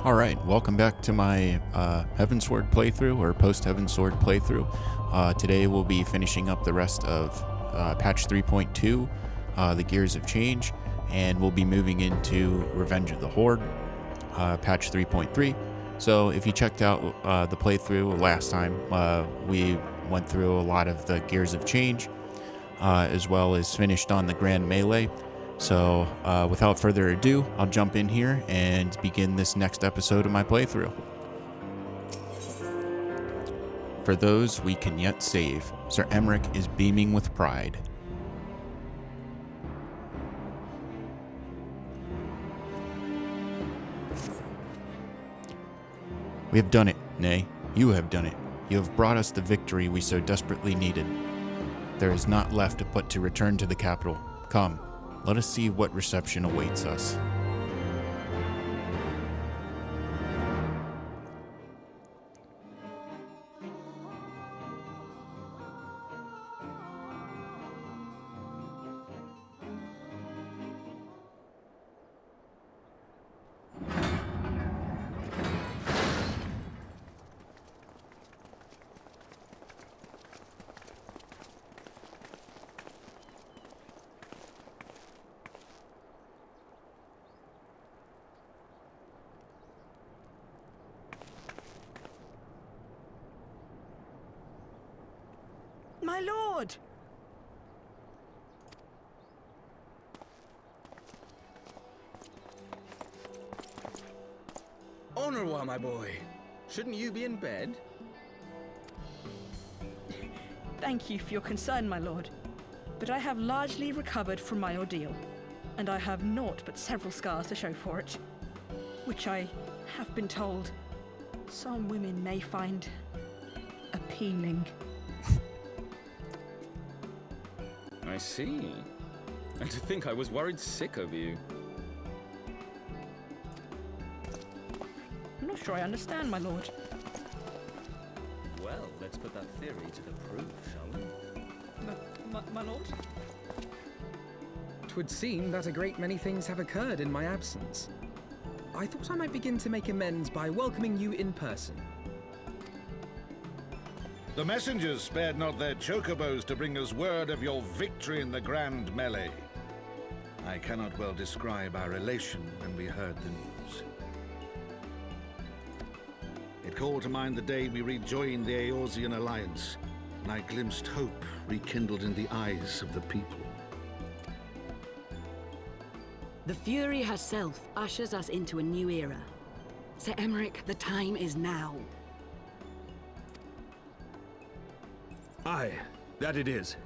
Alright, welcome back to my Heavensward playthrough, or post-Heavensward playthrough. Today we'll be finishing up the rest of patch 3.2, the Gears of Change, and we'll be moving into Revenge of the Horde, patch 3.3. So if you checked out the playthrough last time, we went through a lot of the Gears of Change, as well as finished on the Grand Melee. So without further ado, I'll jump in here and begin this next episode of my playthrough. For those we can yet save, Sir Emmerich is beaming with pride. We have done it, nay, you have done it. You have brought us the victory we so desperately needed. There is naught left but to return to the capital. Come, let us see what reception awaits us. My lord! Au revoir, my boy. Shouldn't you be in bed? Thank you for your concern, my lord. But I have largely recovered from my ordeal, and I have naught but several scars to show for it, which I have been told some women may find appealing. I see. And to think I was worried sick of you. I'm not sure I understand, my lord. Well, let's put that theory to the proof, shall we? My lord? 'Twould seem that a great many things have occurred in my absence. I thought I might begin to make amends by welcoming you in person. The messengers spared not their chocobos to bring us word of your victory in the Grand Melee. I cannot well describe our elation when we heard the news. It called to mind the day we rejoined the Eorzean Alliance, and I glimpsed hope rekindled in the eyes of the people. The Fury herself ushers us into a new era. Sir Emmerich, the time is now. Aye, that it is.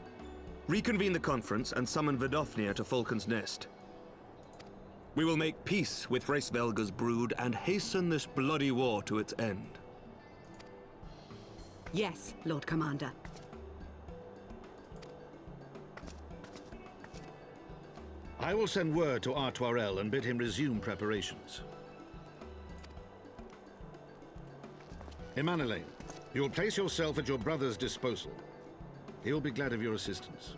Reconvene the conference and summon Vidofnir to Falcon's Nest. We will make peace with Hraesvelga's brood and hasten this bloody war to its end. Yes, Lord Commander. I will send word to Artoirel and bid him resume preparations. Emanuele, you will place yourself at your brother's disposal. He will be glad of your assistance.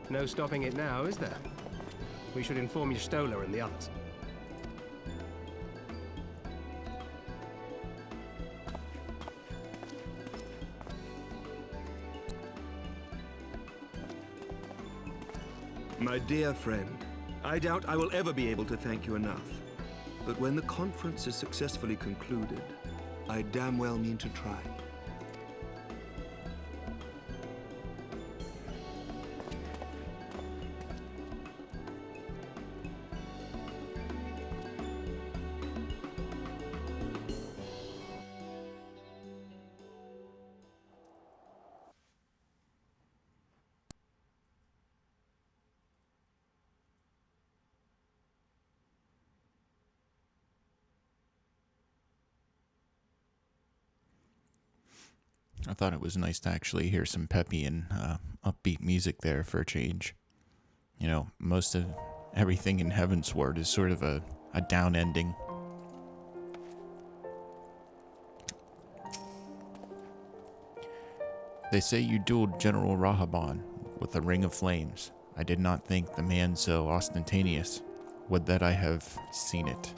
No stopping it now, is there? We should inform Stola and the others. My dear friend, I doubt I will ever be able to thank you enough. But when the conference is successfully concluded, I damn well mean to try. I thought it was nice to actually hear some peppy and upbeat music there for a change. You know, most of everything in Heavensward is sort of a down ending. They say you dueled General Rahaban with a ring of flames. I did not think the man so ostentatious. Would that I have seen it.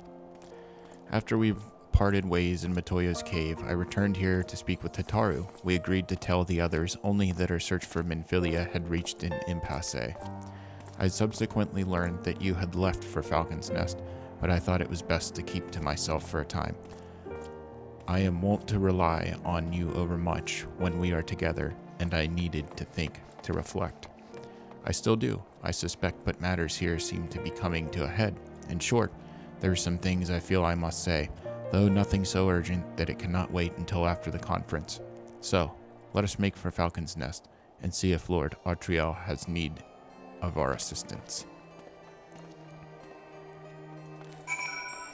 After we parted ways in Matoya's cave, I returned here to speak with Tataru. We agreed to tell the others only that our search for Minfilia had reached an impasse. I subsequently learned that you had left for Falcon's Nest, but I thought it was best to keep to myself for a time. I am wont to rely on you overmuch when we are together, and I needed to think, to reflect. I still do, I suspect, but matters here seem to be coming to a head. In short, there are some things I feel I must say, though nothing so urgent that it cannot wait until after the conference. So, let us make for Falcon's Nest, and see if Lord Artriel has need of our assistance.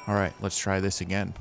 Alright, let's try this again.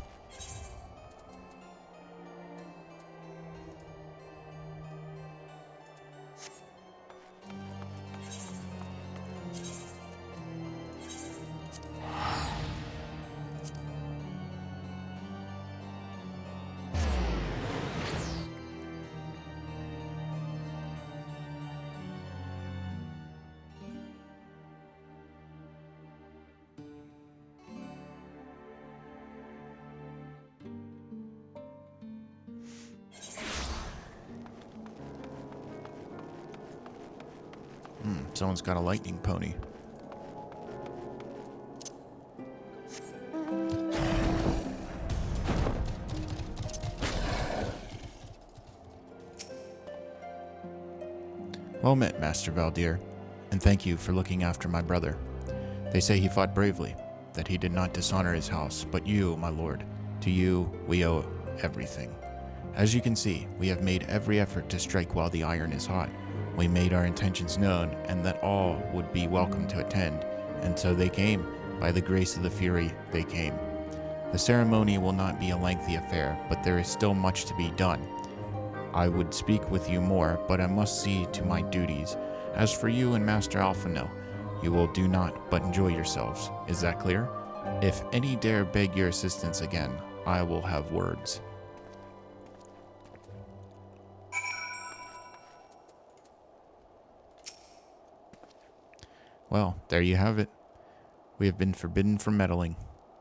Someone's got a lightning pony. Well met, Master Valdir, and thank you for looking after my brother. They say he fought bravely, that he did not dishonor his house, but you, my lord, to you we owe everything. As you can see, we have made every effort to strike while the iron is hot. We made our intentions known, and that all would be welcome to attend, and so they came. By the grace of the Fury, they came. The ceremony will not be a lengthy affair, but there is still much to be done. I would speak with you more, but I must see to my duties. As for you and Master Alphino, you will do naught but enjoy yourselves. Is that clear? If any dare beg your assistance again, I will have words. Well, there you have it. We have been forbidden from meddling.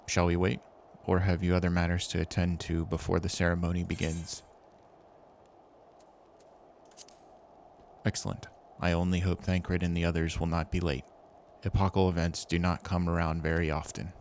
Shall we wait? Or have you other matters to attend to before the ceremony begins? Excellent. I only hope Thancred and the others will not be late. Epochal events do not come around very often.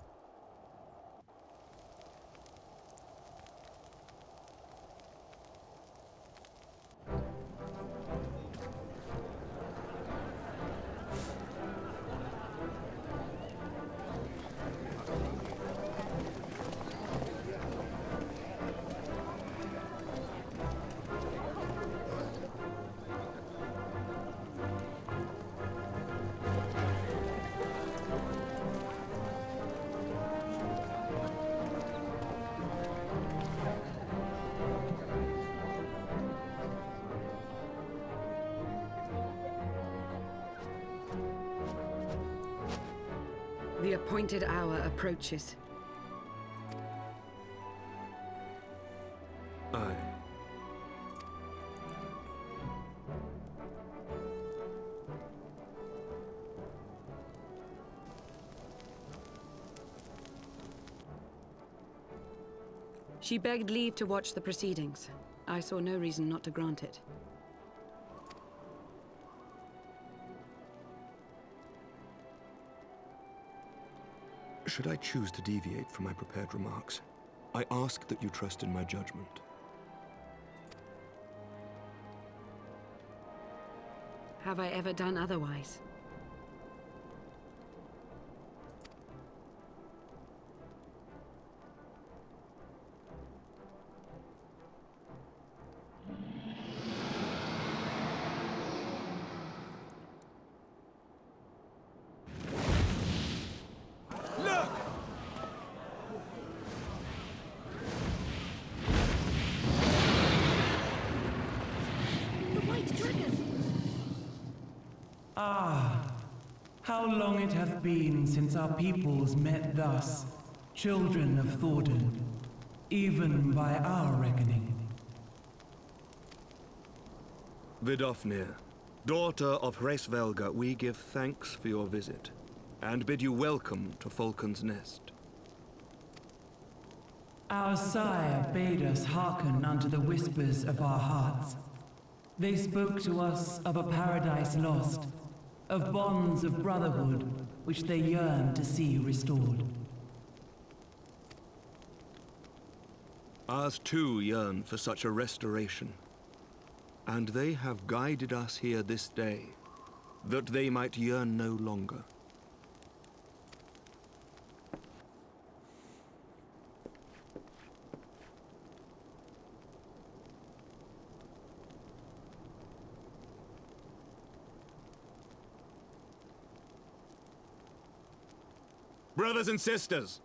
The appointed hour approaches. Aye. She begged leave to watch the proceedings. I saw no reason not to grant it. Should I choose to deviate from my prepared remarks, I ask that you trust in my judgment. Have I ever done otherwise? white dragon! Ah, how long it hath been since our peoples met thus, children of Thordan, even by our reckoning. Vidofnir, daughter of Hraesvelga, we give thanks for your visit, and bid you welcome to Falcon's Nest. Our sire bade us hearken unto the whispers of our hearts. They spoke to us of a paradise lost, of bonds of brotherhood which they yearn to see restored. Ours too yearn for such a restoration, and they have guided us here this day, that they might yearn no longer. Brothers and sisters,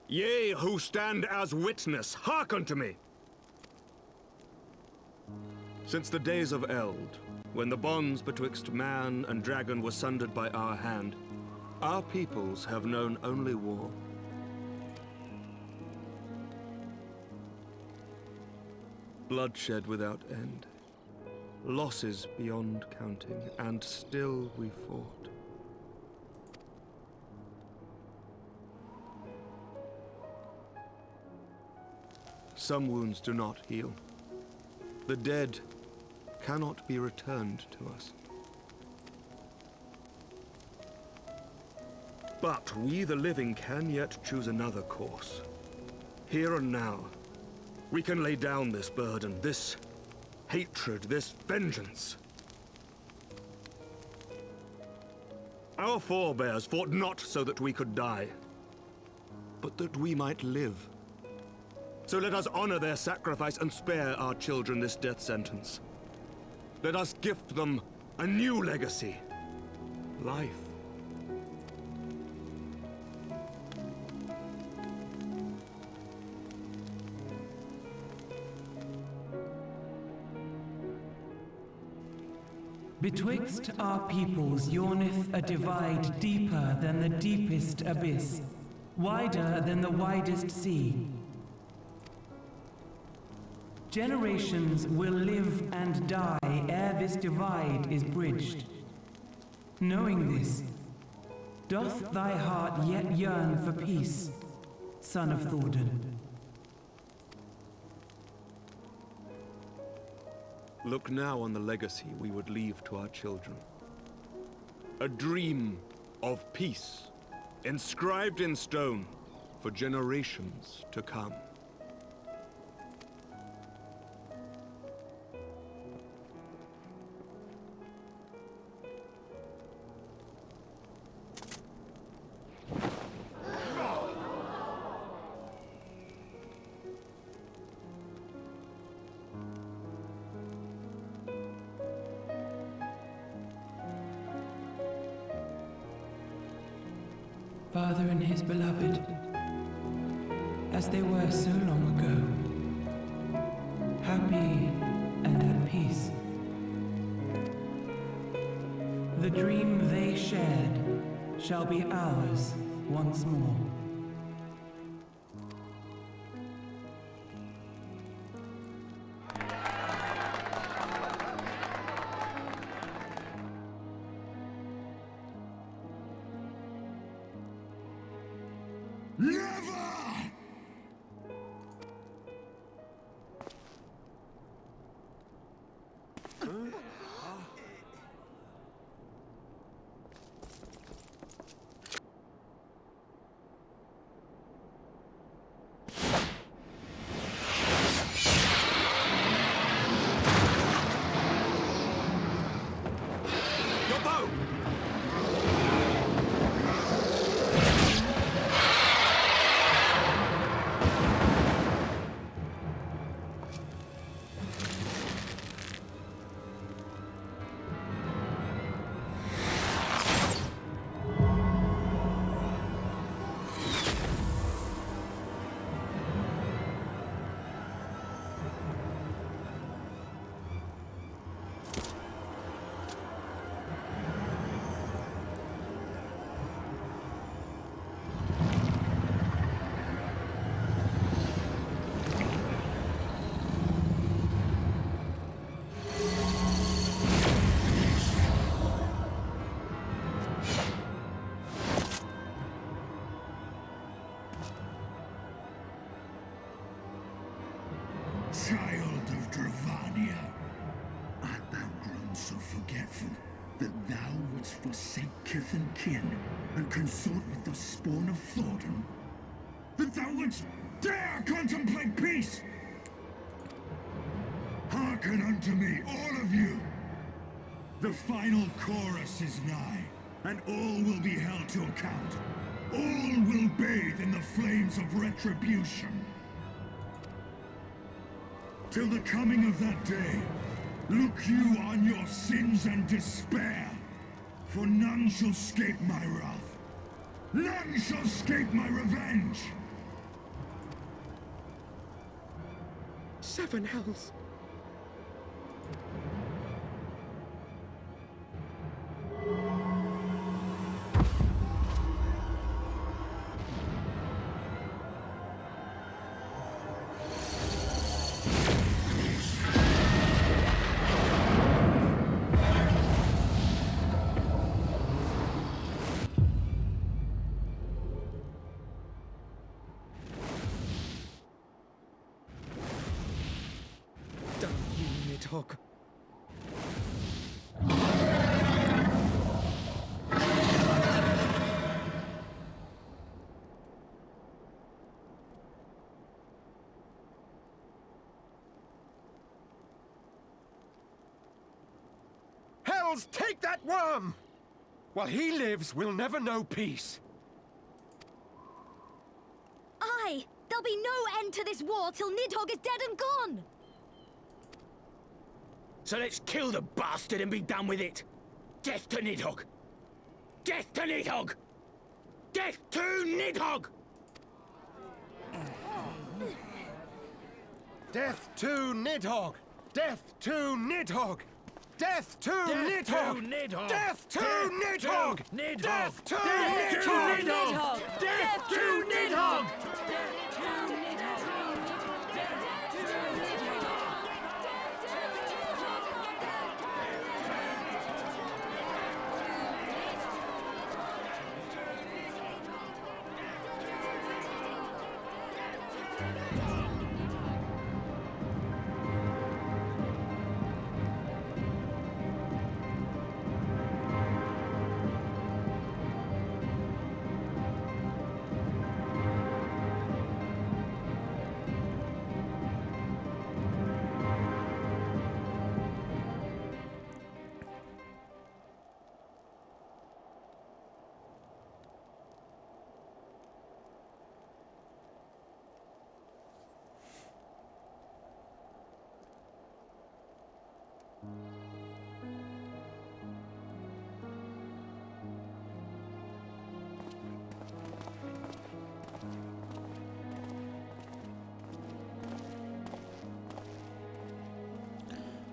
ye who stand as witness, hearken to me! Since the days of Eld, when the bonds betwixt man and dragon were sundered by our hand, our peoples have known only war. Bloodshed without end, losses beyond counting, and still we fought. Some wounds do not heal. The dead cannot be returned to us. But we, the living, can yet choose another course. Here and now, we can lay down this burden, this hatred, this vengeance. Our forebears fought not so that we could die, but that we might live. So let us honor their sacrifice and spare our children this death sentence. Let us gift them a new legacy. Life. Betwixt our peoples yawneth a divide deeper than the deepest abyss, wider than the widest sea. Generations will live and die ere this divide is bridged. Knowing this, doth thy heart yet yearn for peace, son of Thordan? Look now on the legacy we would leave to our children. A dream of peace, inscribed in stone for generations to come. Father and his beloved, as they were so long ago, happy and at peace. The dream they shared shall be ours once more. forgetful that thou wouldst forsake kith and kin and consort with the spawn of Thornton? That thou wouldst dare contemplate peace? Hearken unto me, all of you! The final chorus is nigh, and all will be held to account. All will bathe in the flames of retribution. Till the coming of that day, look you on your sins and despair, for none shall scape my wrath. None shall scape my revenge! 7 hells. Damn you, Nidhogg. Hells, take that worm! While he lives, we'll never know peace. Aye! There'll be no end to this war till Nidhogg is dead and gone! So let's kill the bastard and be done with it. Death to Nidhogg! Death to Nidhogg! Death to Nidhogg! Death to Nidhogg! Death to Nidhogg! Death to Nidhogg! Death to Nidhogg! Death to Nidhogg! Death to Nidhogg!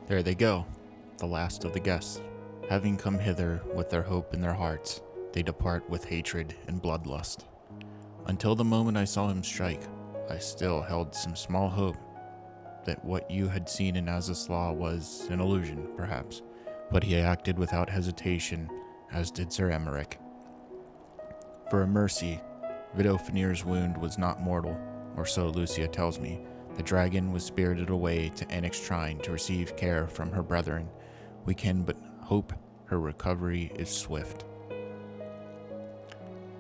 There they go, the last of the guests. Having come hither with their hope in their hearts, they depart with hatred and bloodlust. Until the moment I saw him strike, I still held some small hope that what you had seen in Azaslaw was an illusion, perhaps, but he acted without hesitation, as did Sir Emmerich. For a mercy, Vidofnir's wound was not mortal, or so Lucia tells me. The dragon was spirited away to Anix Shrine to receive care from her brethren. We can but hope her recovery is swift.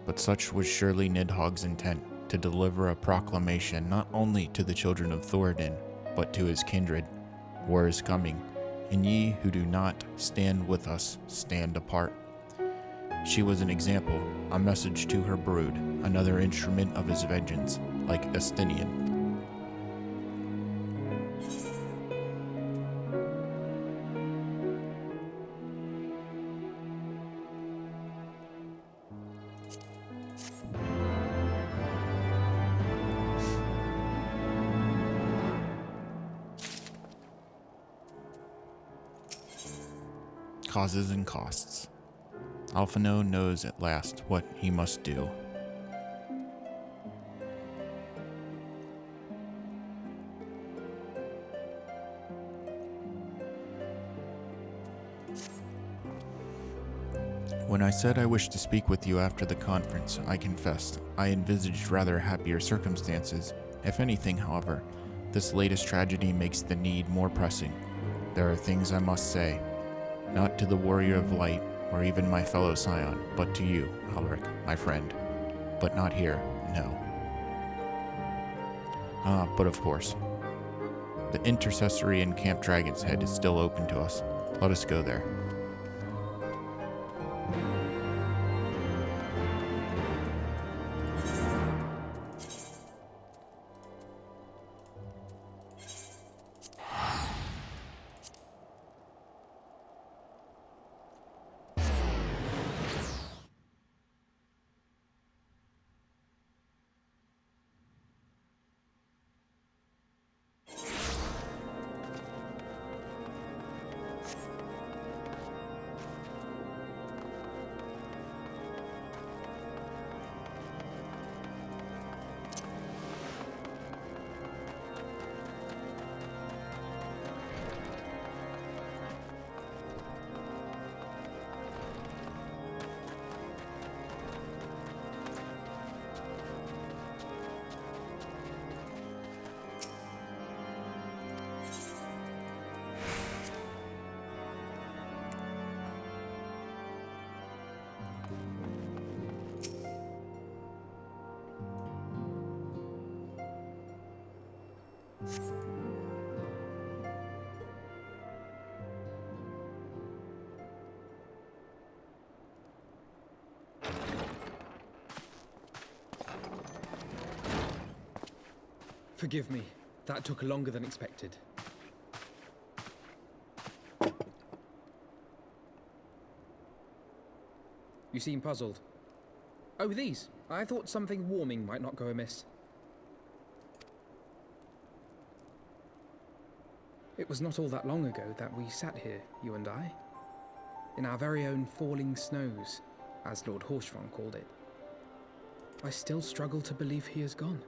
But such was surely Nidhogg's intent, to deliver a proclamation not only to the children of Thoradin, but to his kindred. War is coming, and ye who do not stand with us stand apart. She was an example, a message to her brood, another instrument of his vengeance, like Estinian. Causes and costs. Alphino knows at last what he must do. When I said I wished to speak with you after the conference, I confessed I envisaged rather happier circumstances. If anything, however, this latest tragedy makes the need more pressing. There are things I must say. Not to the warrior of light, or even my fellow scion, but to you, Alaric, my friend. But not here, no. But of course. The intercessory in Camp Dragon's Head is still open to us. Let us go there. Forgive me. That took longer than expected. You seem puzzled. Oh, these. I thought something warming might not go amiss. It was not all that long ago that we sat here, you and I. In our very own falling snows, as Lord Horshvon called it. I still struggle to believe he is gone.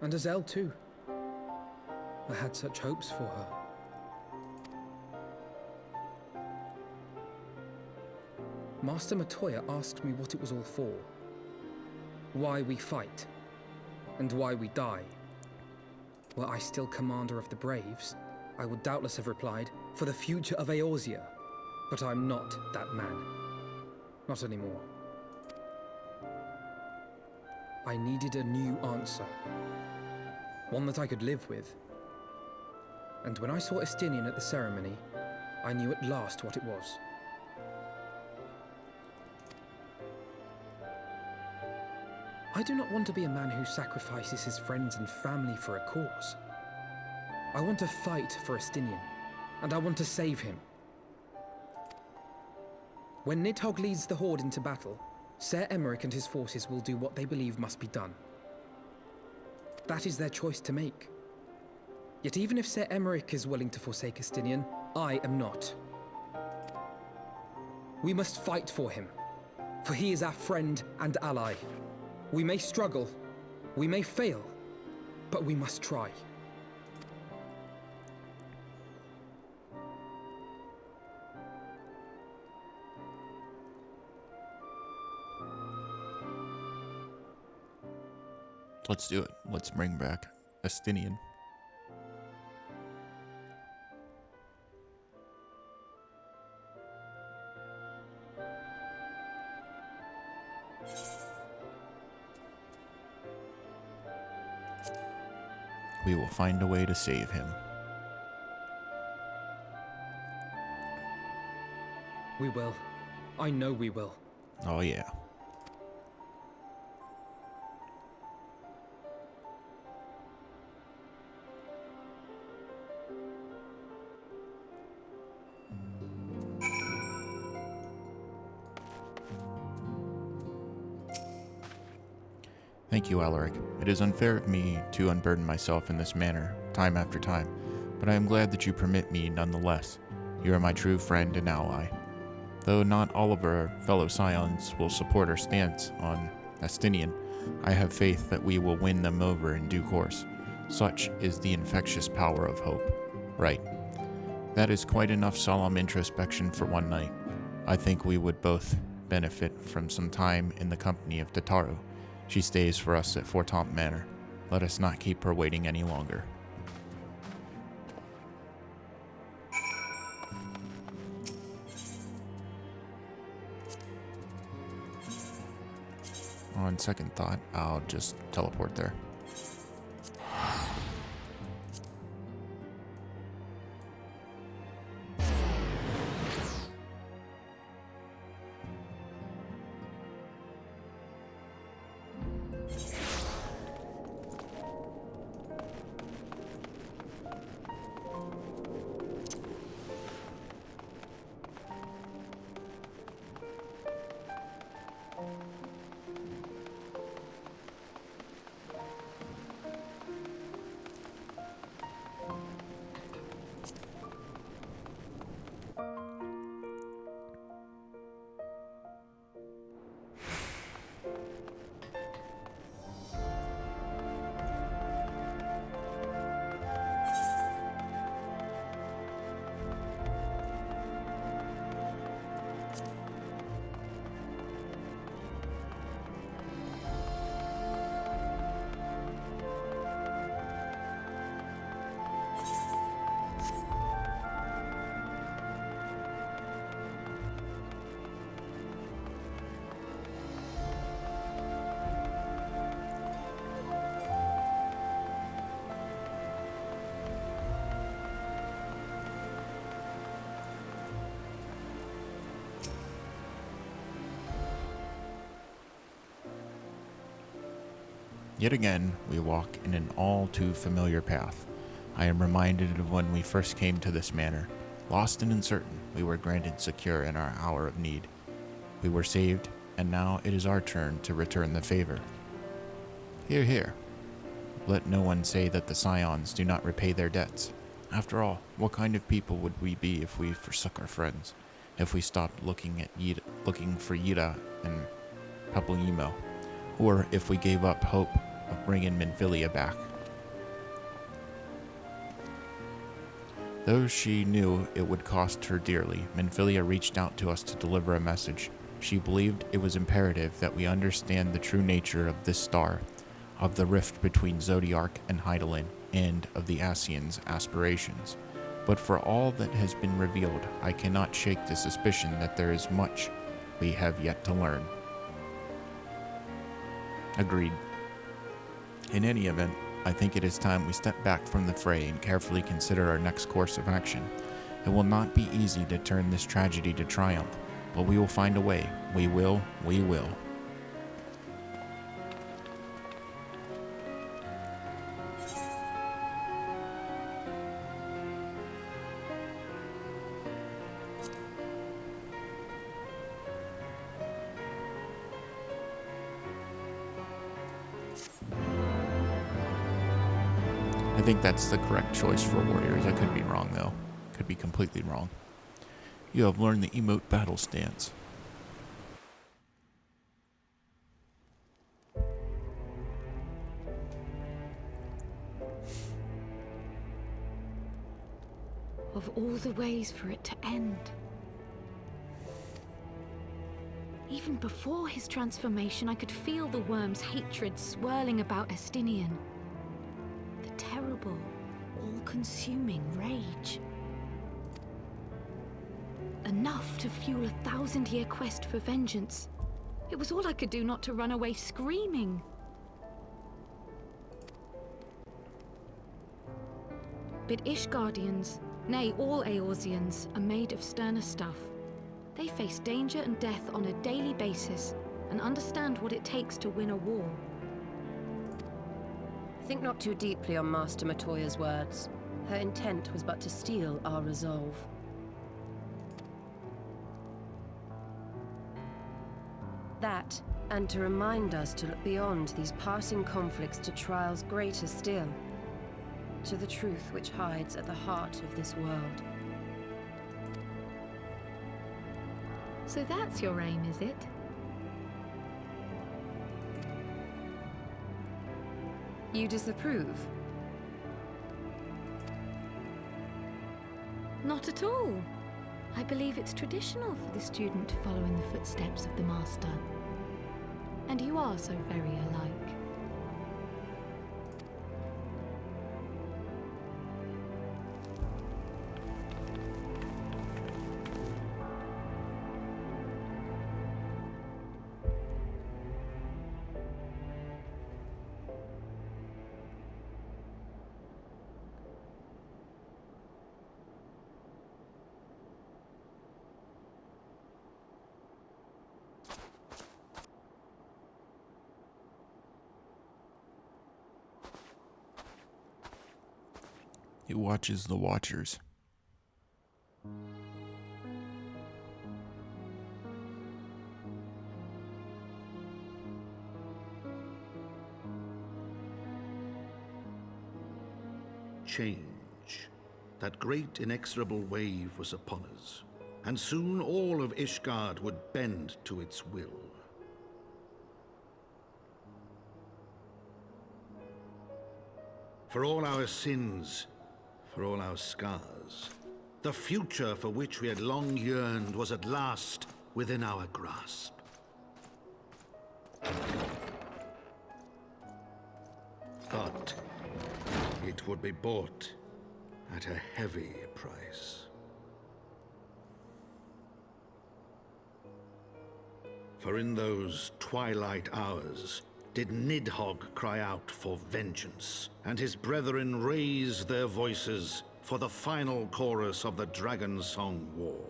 And Azelle too. I had such hopes for her. Master Matoya asked me what it was all for. Why we fight. And why we die. Were I still commander of the Braves, I would doubtless have replied, for the future of Eorzea. But I'm not that man. Not anymore. I needed a new answer. One that I could live with. And when I saw Estinian at the ceremony, I knew at last what it was. I do not want to be a man who sacrifices his friends and family for a cause. I want to fight for Estinian, and I want to save him. When Nidhogg leads the Horde into battle, Ser Emeric and his forces will do what they believe must be done. That is their choice to make. Yet even if Ser Emeric is willing to forsake Estinian, I am not. We must fight for him, for he is our friend and ally. We may struggle, we may fail, but we must try. Let's do it. Let's bring back Estinian. We will find a way to save him. We will. I know we will. Oh yeah. Thank you, Alaric. It is unfair of me to unburden myself in this manner, time after time, but I am glad that you permit me nonetheless. You are my true friend and ally. Though not all of our fellow scions will support our stance on Estinian, I have faith that we will win them over in due course. Such is the infectious power of hope. Right. That is quite enough solemn introspection for one night. I think we would both benefit from some time in the company of Tataru. She stays for us at Fortomp Manor. Let us not keep her waiting any longer. on second thought, I'll just teleport there. Yet again, we walk in an all too familiar path. I am reminded of when we first came to this manor. Lost and uncertain, we were granted secure in our hour of need. We were saved, and now it is our turn to return the favor. Hear, hear. Let no one say that the Scions do not repay their debts. After all, what kind of people would we be if we forsook our friends? If we stopped looking for Yida and Papalimo? Or if we gave up hope of bringing Minfilia back? Though she knew it would cost her dearly, Minfilia reached out to us to deliver a message. She believed it was imperative that we understand the true nature of this star, of the rift between Zodiark and Hydaelyn, and of the Ascians' aspirations. But for all that has been revealed, I cannot shake the suspicion that there is much we have yet to learn. Agreed. In any event, I think it is time we step back from the fray and carefully consider our next course of action. It will not be easy to turn this tragedy to triumph, but we will find a way. We will. I think that's the correct choice for warriors. I could be wrong, though. Could be completely wrong. You have learned the emote battle stance. Of all the ways for it to end. Even before his transformation, I could feel the worm's hatred swirling about Estinian. The terrible, all-consuming rage. Enough to fuel a 1,000-year quest for vengeance. It was all I could do not to run away screaming. But Ishgardians, nay, all Eorzeans, are made of sterner stuff. They face danger and death on a daily basis, and understand what it takes to win a war. Think not too deeply on Master Matoya's words. Her intent was but to steal our resolve. That, and to remind us to look beyond these passing conflicts to trials greater still, to the truth which hides at the heart of this world. So that's your aim, is it? You disapprove? Not at all. I believe it's traditional for the student to follow in the footsteps of the master. And you are so very alike. Who watches the Watchers? Change. That great inexorable wave was upon us, and soon all of Ishgard would bend to its will. For all our sins, for all our scars, the future for which we had long yearned was at last within our grasp. But it would be bought at a heavy price. For in those twilight hours did Nidhogg cry out for vengeance, and his brethren raise their voices for the final chorus of the Dragon Song War.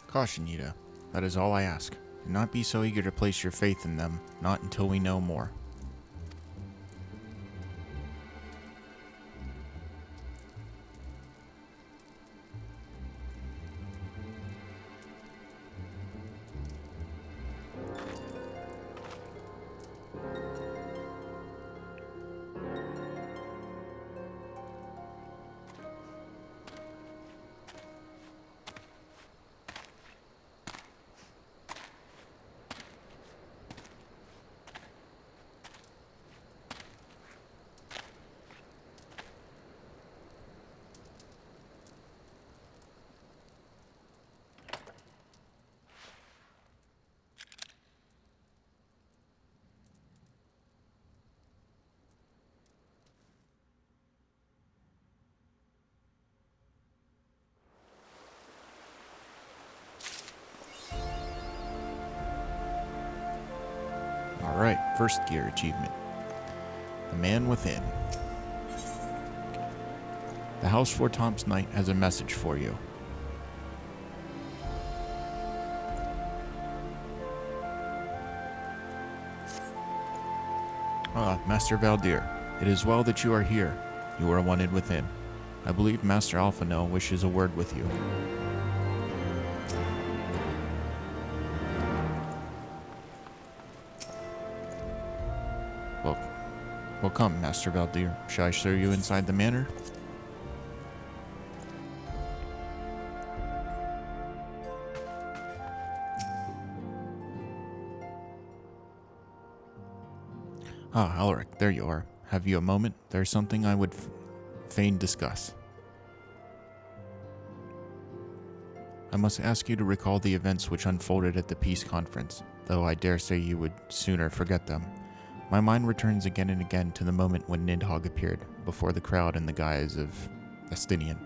Caution, Yida. That is all I ask. Do not be so eager to place your faith in them, not until we know more. Alright, first gear achievement. The Man Within. The House for Tom's Knight has a message for you. Master Valdir, it is well that you are here. You are wanted within. I believe Master Alphonel wishes a word with you. Well, come, Master Valdir. Shall I show you inside the manor? Ah, Elric, there you are. Have you a moment? There's something I would fain discuss. I must ask you to recall the events which unfolded at the peace conference, though I dare say you would sooner forget them. My mind returns again and again to the moment when Nidhogg appeared before the crowd in the guise of Estinian.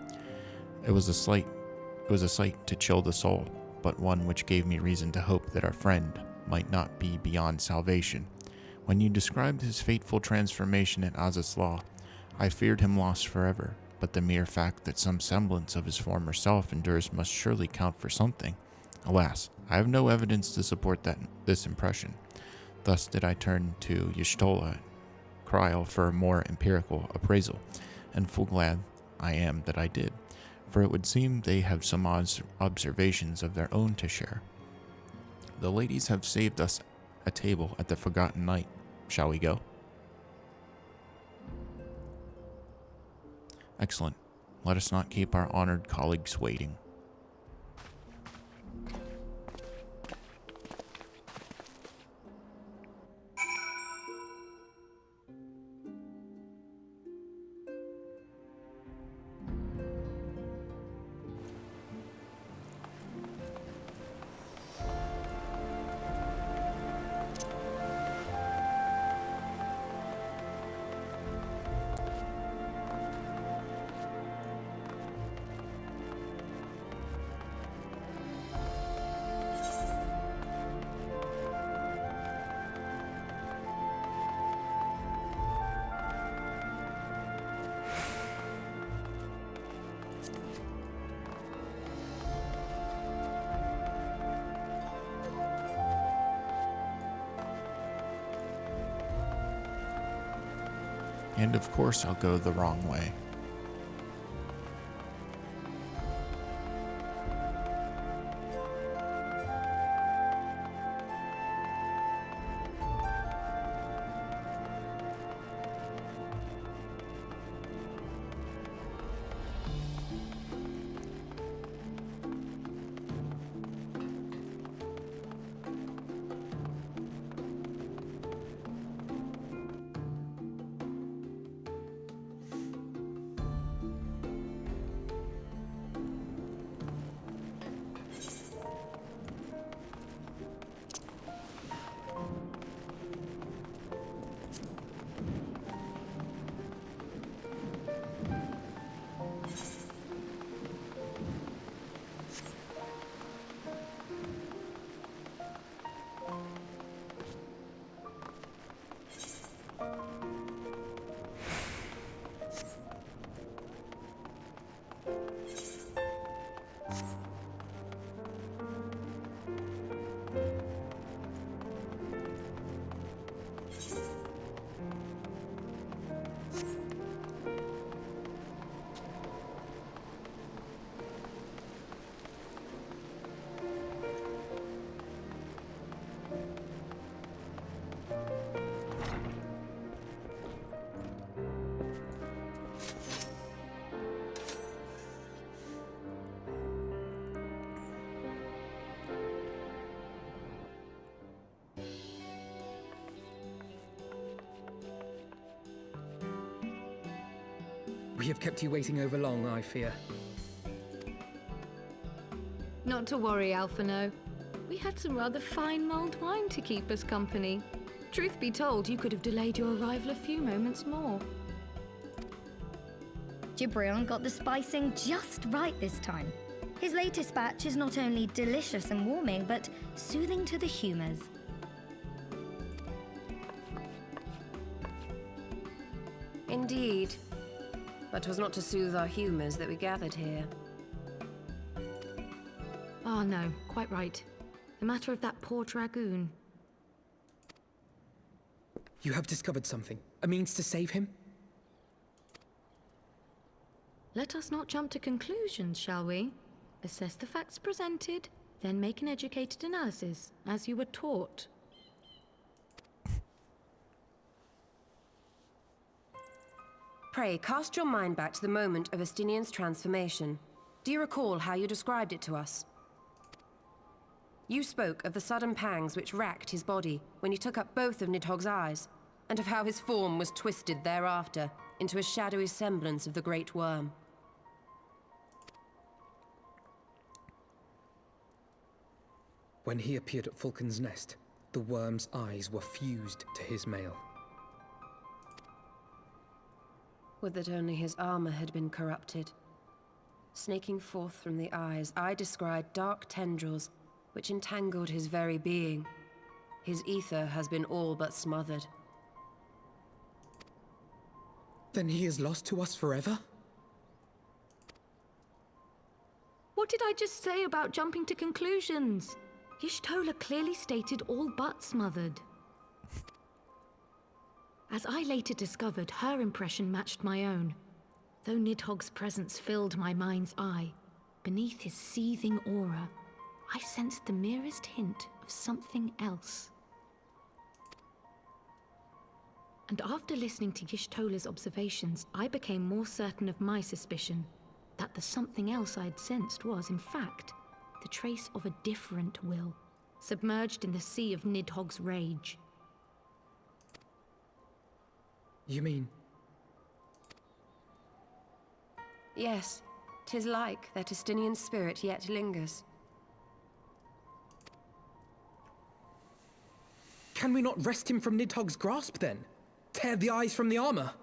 It was a sight to chill the soul, but one which gave me reason to hope that our friend might not be beyond salvation. When you described his fateful transformation at Azaslaw, I feared him lost forever, but the mere fact that some semblance of his former self endures must surely count for something. Alas, I have no evidence to support this impression. Thus did I turn to Y'shtola Kryl for a more empirical appraisal, and full glad I am that I did, for it would seem they have some observations of their own to share. The ladies have saved us a table at the Forgotten Knight. Shall we go? Excellent. Let us not keep our honored colleagues waiting. And of course, I'll go the wrong way. We have kept you waiting over long, I fear. Not to worry, Alphino. We had some rather fine mulled wine to keep us company. Truth be told, you could have delayed your arrival a few moments more. Gibrion got the spicing just right this time. His latest batch is not only delicious and warming, but soothing to the humours. Indeed. But 'twas not to soothe our humours that we gathered here. Ah, no, quite right. The matter of that poor dragoon. You have discovered something. A means to save him? Let us not jump to conclusions, shall we? Assess the facts presented, then make an educated analysis, as you were taught. Pray, cast your mind back to the moment of Estinian's transformation. Do you recall how you described it to us? You spoke of the sudden pangs which racked his body when he took up both of Nidhogg's eyes, and of how his form was twisted thereafter into a shadowy semblance of the Great Worm. When he appeared at Falcon's Nest, the worm's eyes were fused to his mail. Would that only his armor had been corrupted. Snaking forth from the eyes, I descried dark tendrils which entangled his very being. His ether has been all but smothered. Then he is lost to us forever? What did I just say about jumping to conclusions? Y'shtola clearly stated all but smothered. As I later discovered, her impression matched my own. Though Nidhogg's presence filled my mind's eye, beneath his seething aura, I sensed the merest hint of something else. And after listening to Y'shtola's observations, I became more certain of my suspicion that the something else I'd sensed was, in fact, the trace of a different will, submerged in the sea of Nidhogg's rage. You mean? Yes, 'tis like that Estinian spirit yet lingers. Can we not wrest him from Nidhogg's grasp, then? Tear the eyes from the armor?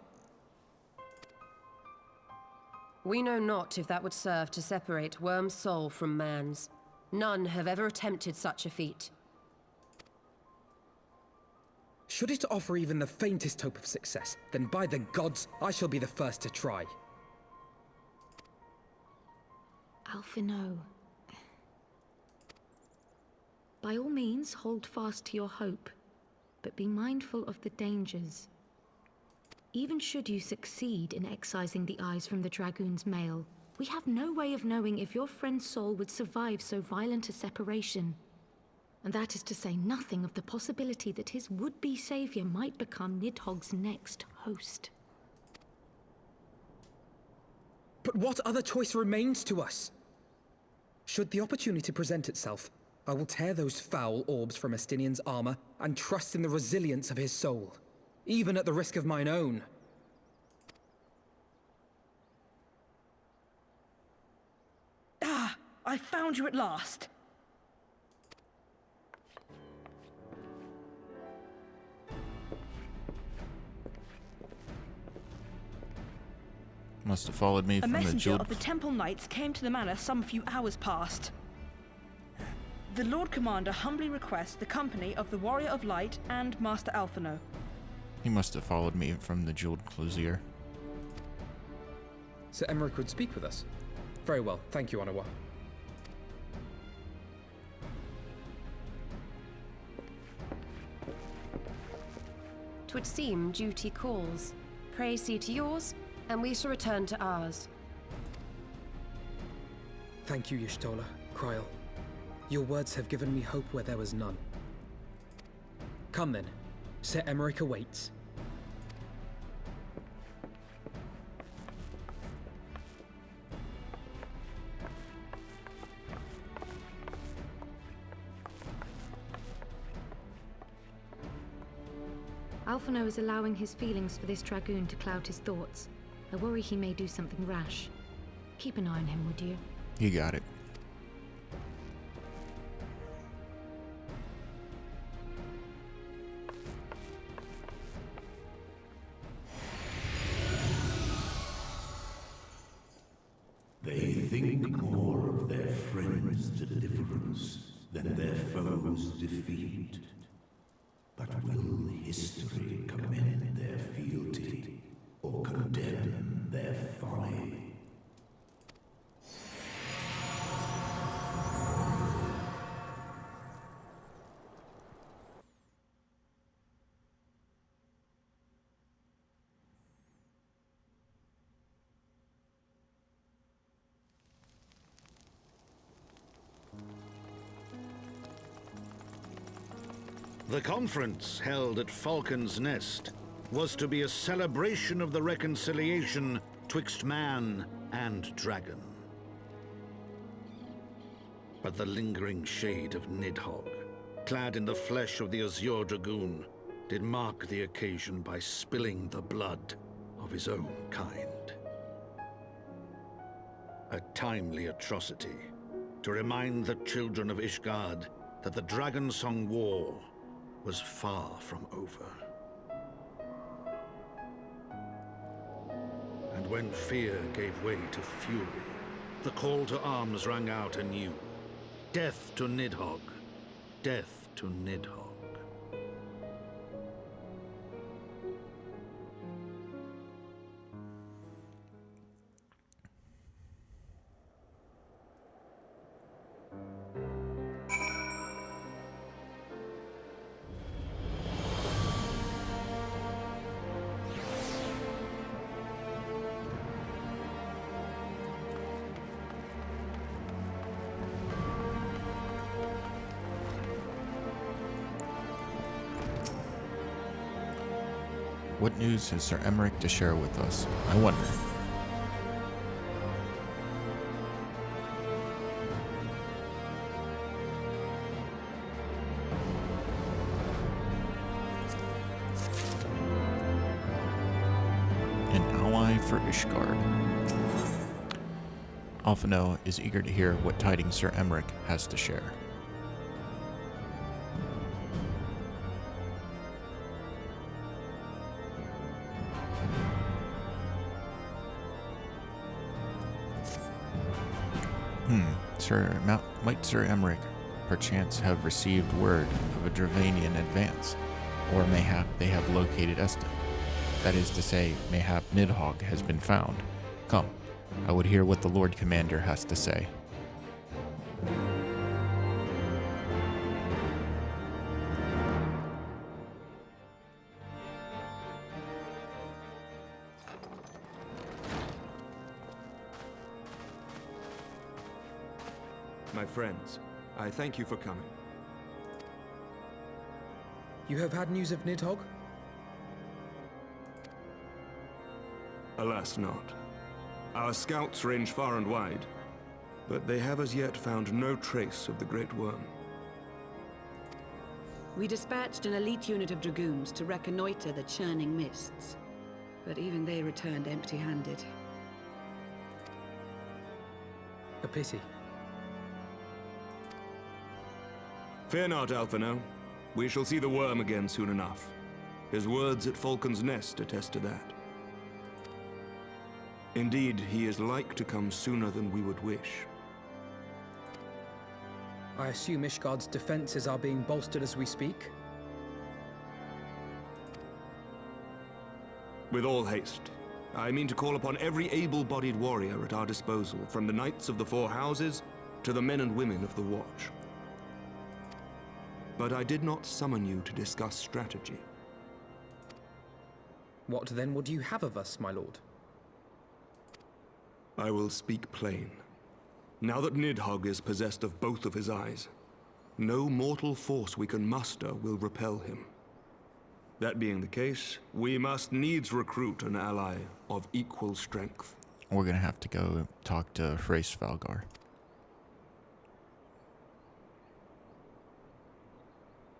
We know not if that would serve to separate Worm's soul from man's. None have ever attempted such a feat. Should it offer even the faintest hope of success, then by the gods, I shall be the first to try. Alphino. By all means, hold fast to your hope, but be mindful of the dangers. even should you succeed in excising the eyes from the Dragoon's mail, we have no way of knowing if your friend's soul would survive so violent a separation. And that is to say nothing of the possibility that his would-be savior might become Nidhogg's next host. But what other choice remains to us? Should the opportunity present itself, I will tear those foul orbs from Estinian's armor and trust in the resilience of his soul, even at the risk of mine own. Ah, I found you at last. Must have followed me A from the messenger Jeweled... of the Temple Knights came to the manor some few hours past. The Lord Commander humbly requests the company of the Warrior of Light and Master Alphino. He must have followed me from the Jeweled Closier. Sir Emmerich would speak with us. Very well, thank you, Anawa. 'Twould seem duty calls. Pray see to yours, and we shall return to ours. Thank you, Y'shtola, Kryl. Your words have given me hope where there was none. Come then. Sir Emmerich awaits. Alphino is allowing his feelings for this Dragoon to cloud his thoughts. I worry he may do something rash. Keep an eye on him, would you? You got it. They think more of their friends' deliverance than their foes' defeat. But will history commend their fealty or condemn their folly? The conference held at Falcon's Nest was to be a celebration of the reconciliation twixt man and dragon. But the lingering shade of Nidhogg, clad in the flesh of the Azure Dragoon, did mark the occasion by spilling the blood of his own kind. A timely atrocity to remind the children of Ishgard that the Dragonsong War was far from over. And when fear gave way to fury, the call to arms rang out anew. Death to Nidhogg! Death to Nidhogg! What news has Sir Emmerich to share with us? I wonder. An ally for Ishgard. Alphino is eager to hear what tidings Sir Emmerich has to share. Might Sir Emmerich perchance have received word of a Dravanian advance, or mayhap they have located Eston. That is to say, mayhap Nidhogg has been found. Come, I would hear what the Lord Commander has to say. my friends. I thank you for coming. You have had news of Nidhogg? Alas not. Our scouts range far and wide, but they have as yet found no trace of the Great Worm. We dispatched an elite unit of dragoons to reconnoiter the churning mists, but even they returned empty-handed. A pity. Fear not, Alphino. We shall see the worm again soon enough. His words at Falcon's Nest attest to that. Indeed, he is like to come sooner than we would wish. I assume Ishgard's defenses are being bolstered as we speak? With all haste. I mean to call upon every able-bodied warrior at our disposal, from the Knights of the Four Houses to the men and women of the Watch. But I did not summon you to discuss strategy. What then would you have of us, my lord? I will speak plain. Now that Nidhogg is possessed of both of his eyes, no mortal force we can muster will repel him. That being the case, we must needs recruit an ally of equal strength. We're gonna have to go talk to Hraesvelgar.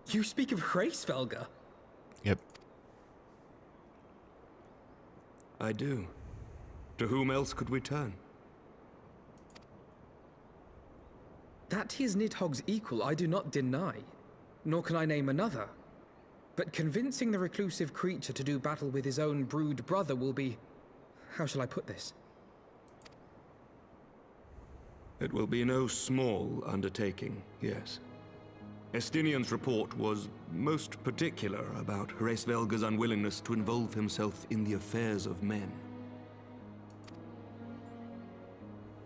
You speak of Hraesvelgar? Yep. I do. To whom else could we turn? That he is Nidhogg's equal, I do not deny, nor can I name another. But convincing the reclusive creature to do battle with his own brood brother will be... how shall I put this? It will be no small undertaking, yes. Estinian's report was most particular about Hraesvelgar's unwillingness to involve himself in the affairs of men.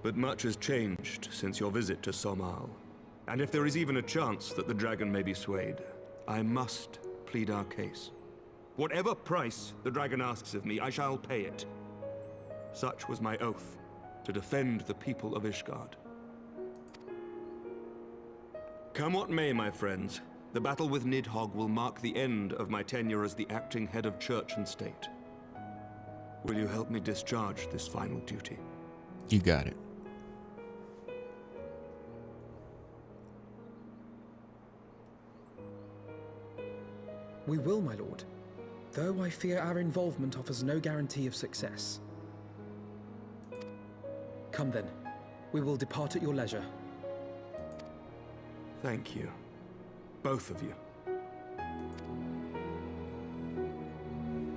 But much has changed since your visit to Somal. And if there is even a chance that the dragon may be swayed, I must plead our case. Whatever price the dragon asks of me, I shall pay it. Such was my oath, to defend the people of Ishgard. Come what may, my friends, the battle with Nidhogg will mark the end of my tenure as the acting head of church and state. Will you help me discharge this final duty? You got it. We will, my lord, though I fear our involvement offers no guarantee of success. Come then, we will depart at your leisure. Thank you. Both of you.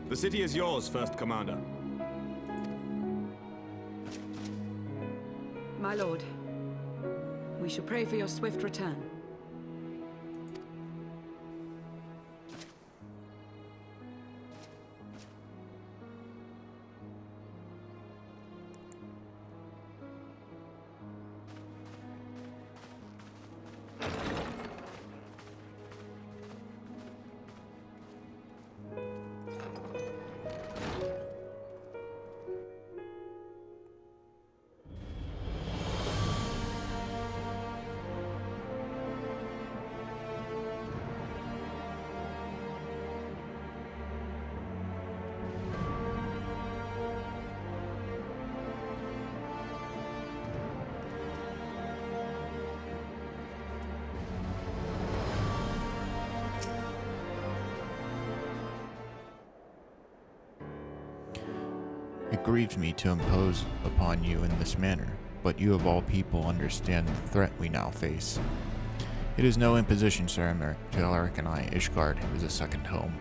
The city is yours, First Commander. My lord, we shall pray for your swift return. It grieves me to impose upon you in this manner, but you of all people understand the threat we now face. It is no imposition, Sir Emeric. To Alaric and I, Ishgard is a second home.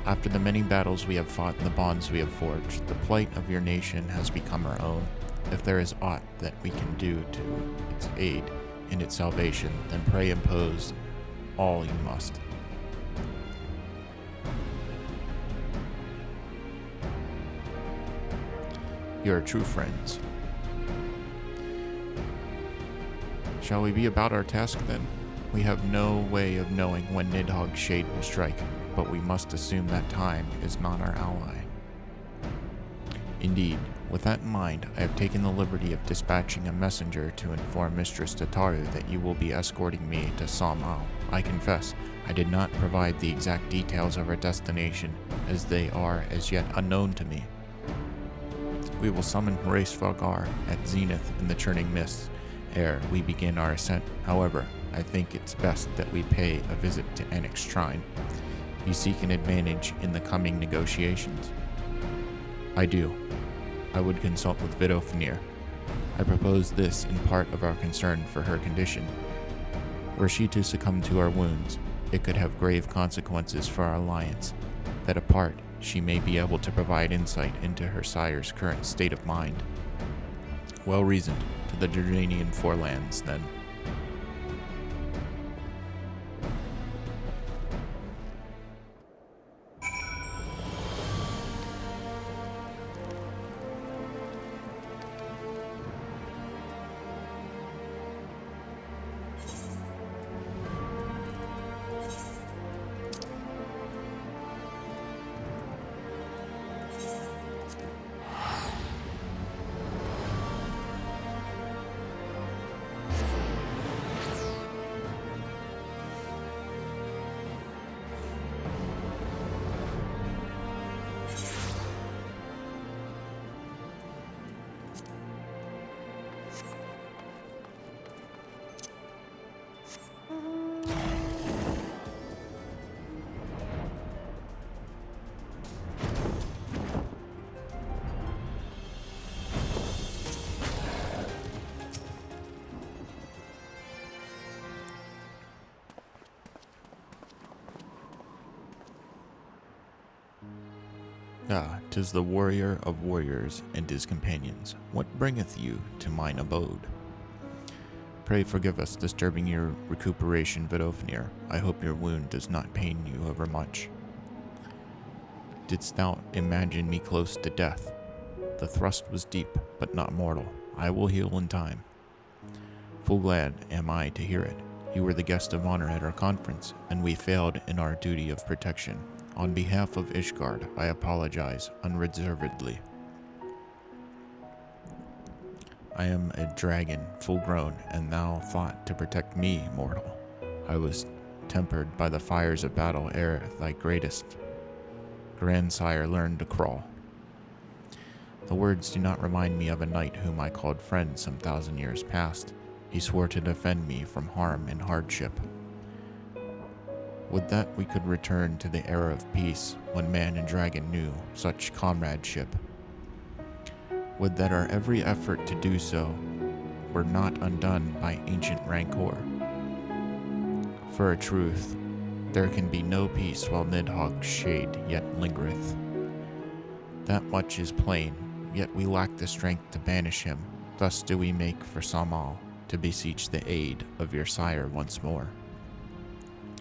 After the many battles we have fought and the bonds we have forged, the plight of your nation has become our own. If there is aught that we can do to its aid in its salvation, then pray impose all you must. You are true friends. Shall we be about our task then? We have no way of knowing when Nidhogg's shade will strike, but we must assume that time is not our ally. Indeed, With that in mind, I have taken the liberty of dispatching a messenger to inform Mistress Tataru that you will be escorting me to Samao. I confess, I did not provide the exact details of our destination, as they are as yet unknown to me. We will summon Heavensward at zenith in the churning mists ere we begin our ascent. However, I think it's best that we pay a visit to Annex Shrine. You seek an advantage in the coming negotiations? I do. I would consult with Vidofnir. I propose this in part of our concern for her condition. Were she to succumb to our wounds, it could have grave consequences for our alliance. That apart, she may be able to provide insight into her sire's current state of mind. Well reasoned. To the Jordanian forelands, then. Ah, 'tis the warrior of warriors and his companions. What bringeth you to mine abode? Pray forgive us disturbing your recuperation, Vidofnir. I hope your wound does not pain you overmuch. Didst thou imagine me close to death? The thrust was deep, but not mortal. I will heal in time. Full glad am I to hear it. You were the guest of honor at our conference, and we failed in our duty of protection. On behalf of Ishgard, I apologize unreservedly. I am a dragon, full grown, and thou thought to protect me, mortal. I was tempered by the fires of battle ere thy greatest grandsire learned to crawl. The words do not remind me of a knight whom I called friend some 1,000 years past. He swore to defend me from harm and hardship. Would that we could return to the era of peace, when man and dragon knew such comradeship. Would that our every effort to do so were not undone by ancient rancor. For a truth, there can be no peace while Nidhogg's shade yet lingereth. That much is plain, yet we lack the strength to banish him. Thus do we make for Samal, to beseech the aid of your sire once more.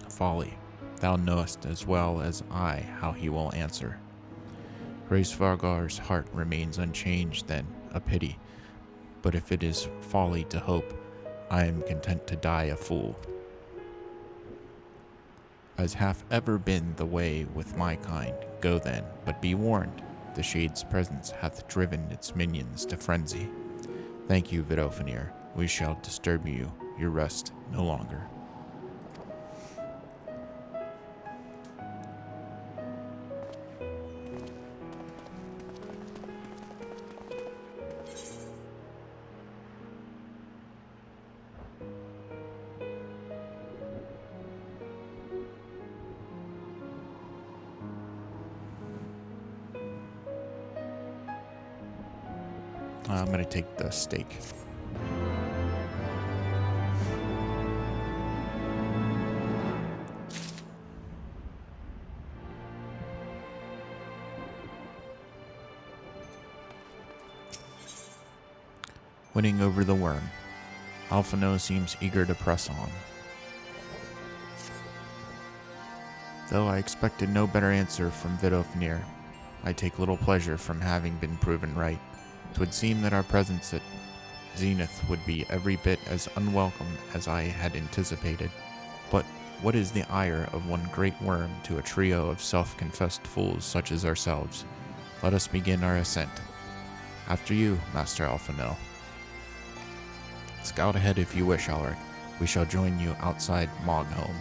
Folly, thou knowest as well as I how he will answer. Heavensward's heart remains unchanged then, a pity, but if it is folly to hope, I am content to die a fool. As hath ever been the way with my kind, go then, but be warned, the shade's presence hath driven its minions to frenzy. Thank you, Vidofnir, we shall disturb you, your rest no longer. I'm going to take the steak. Winning over the worm. Alphino seems eager to press on. Though I expected no better answer from Vidofnir, I take little pleasure from having been proven right. 'Twould seem that our presence at Zenith would be every bit as unwelcome as I had anticipated. But what is the ire of one great worm to a trio of self-confessed fools such as ourselves? Let us begin our ascent. After you, Master Alphanel. Scout ahead if you wish, Alaric. We shall join you outside Mogholm.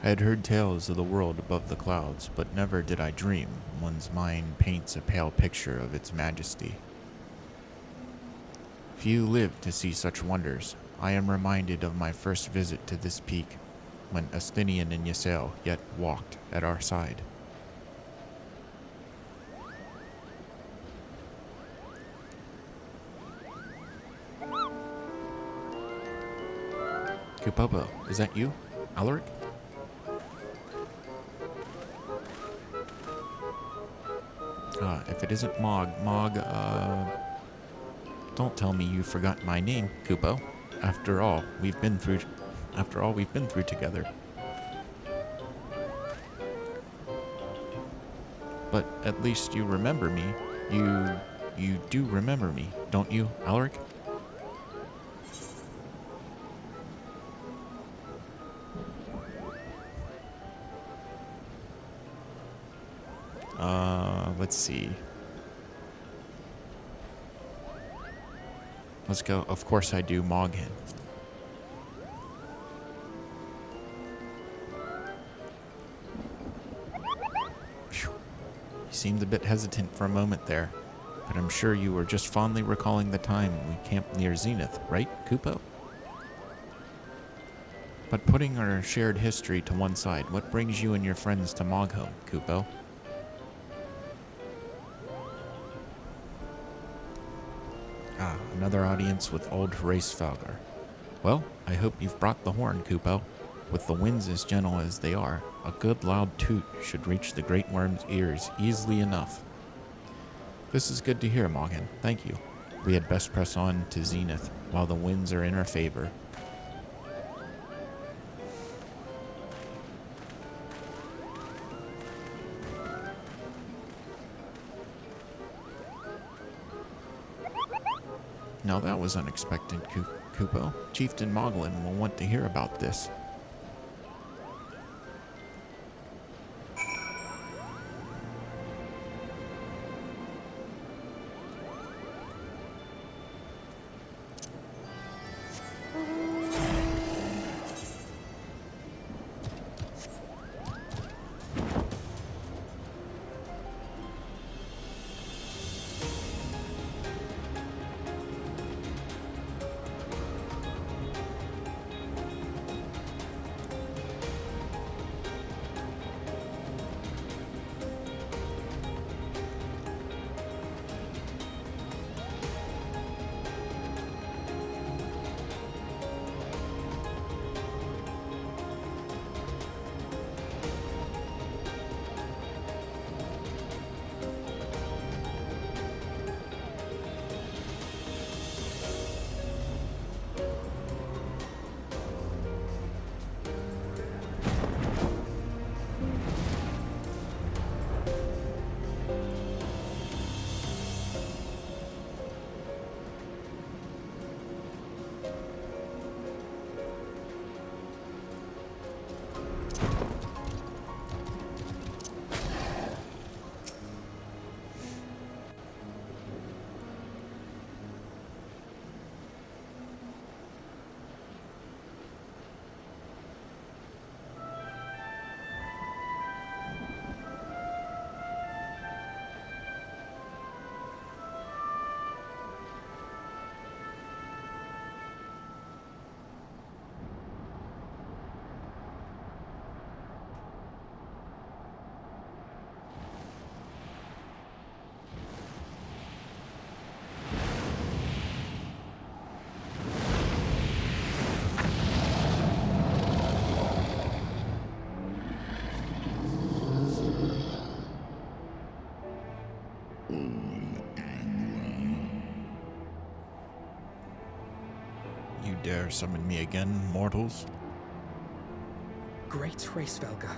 I had heard tales of the world above the clouds, but never did I dream one's mind paints a pale picture of its majesty. Few live to see such wonders. I am reminded of my first visit to this peak, when Estinian and Ysael yet walked at our side. Kupopo, is that you, Alaric? If it isn't Mog, don't tell me you forgot my name, Kupo. After all we've been through together. But at least you remember me. You do remember me, don't you, Alaric? Let's see. Let's go. Of course I do, Moghin. Phew. You seemed a bit hesitant for a moment there, but I'm sure you were just fondly recalling the time we camped near Zenith, right, Kupo? But putting our shared history to one side, what brings you and your friends to Mogholm, Kupo? Another audience with old Hraesvelgr. Well, I hope you've brought the horn, Kupo. With the winds as gentle as they are, a good loud toot should reach the great worm's ears easily enough. This is good to hear, Moghin. Thank you. We had best press on to Zenith while the winds are in our favor. Now that was unexpected, Kupo. Chieftain Moglin will want to hear about this. You dare summon me again, mortals? Great Hraesvelga,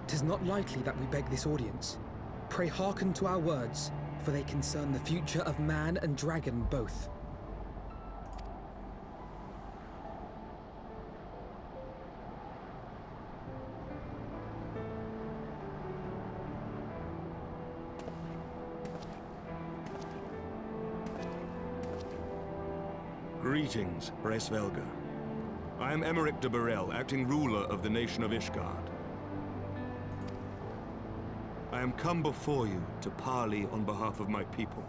'tis not lightly that we beg this audience. Pray hearken to our words, for they concern the future of man and dragon both. Greetings, Hraesvelga. I am Emmerich de Burrell, acting ruler of the nation of Ishgard. I am come before you to parley on behalf of my people.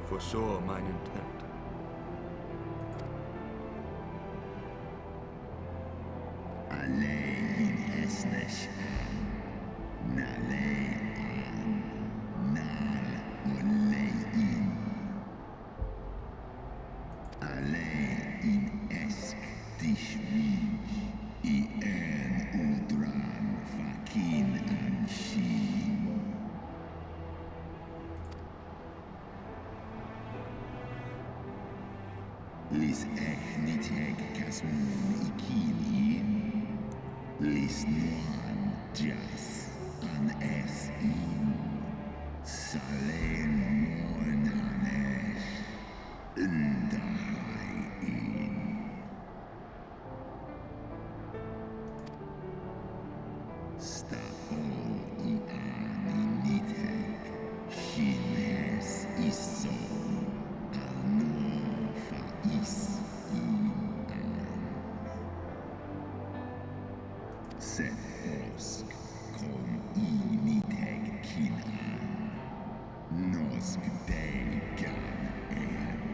Foresaw mine intent. Lis echniteg casmon ikin lis noan jas an es in salen monanes undahai in stapol I an niteg shines iso al nofa is in Seth osk kom initeg kinan nosk degan en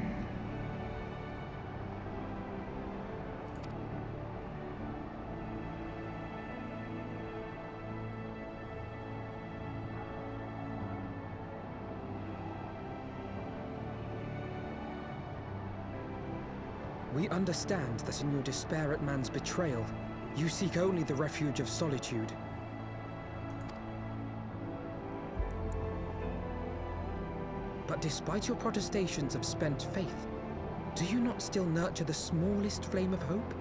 We understand that in your despair at man's betrayal, you seek only the refuge of solitude. But despite your protestations of spent faith, do you not still nurture the smallest flame of hope?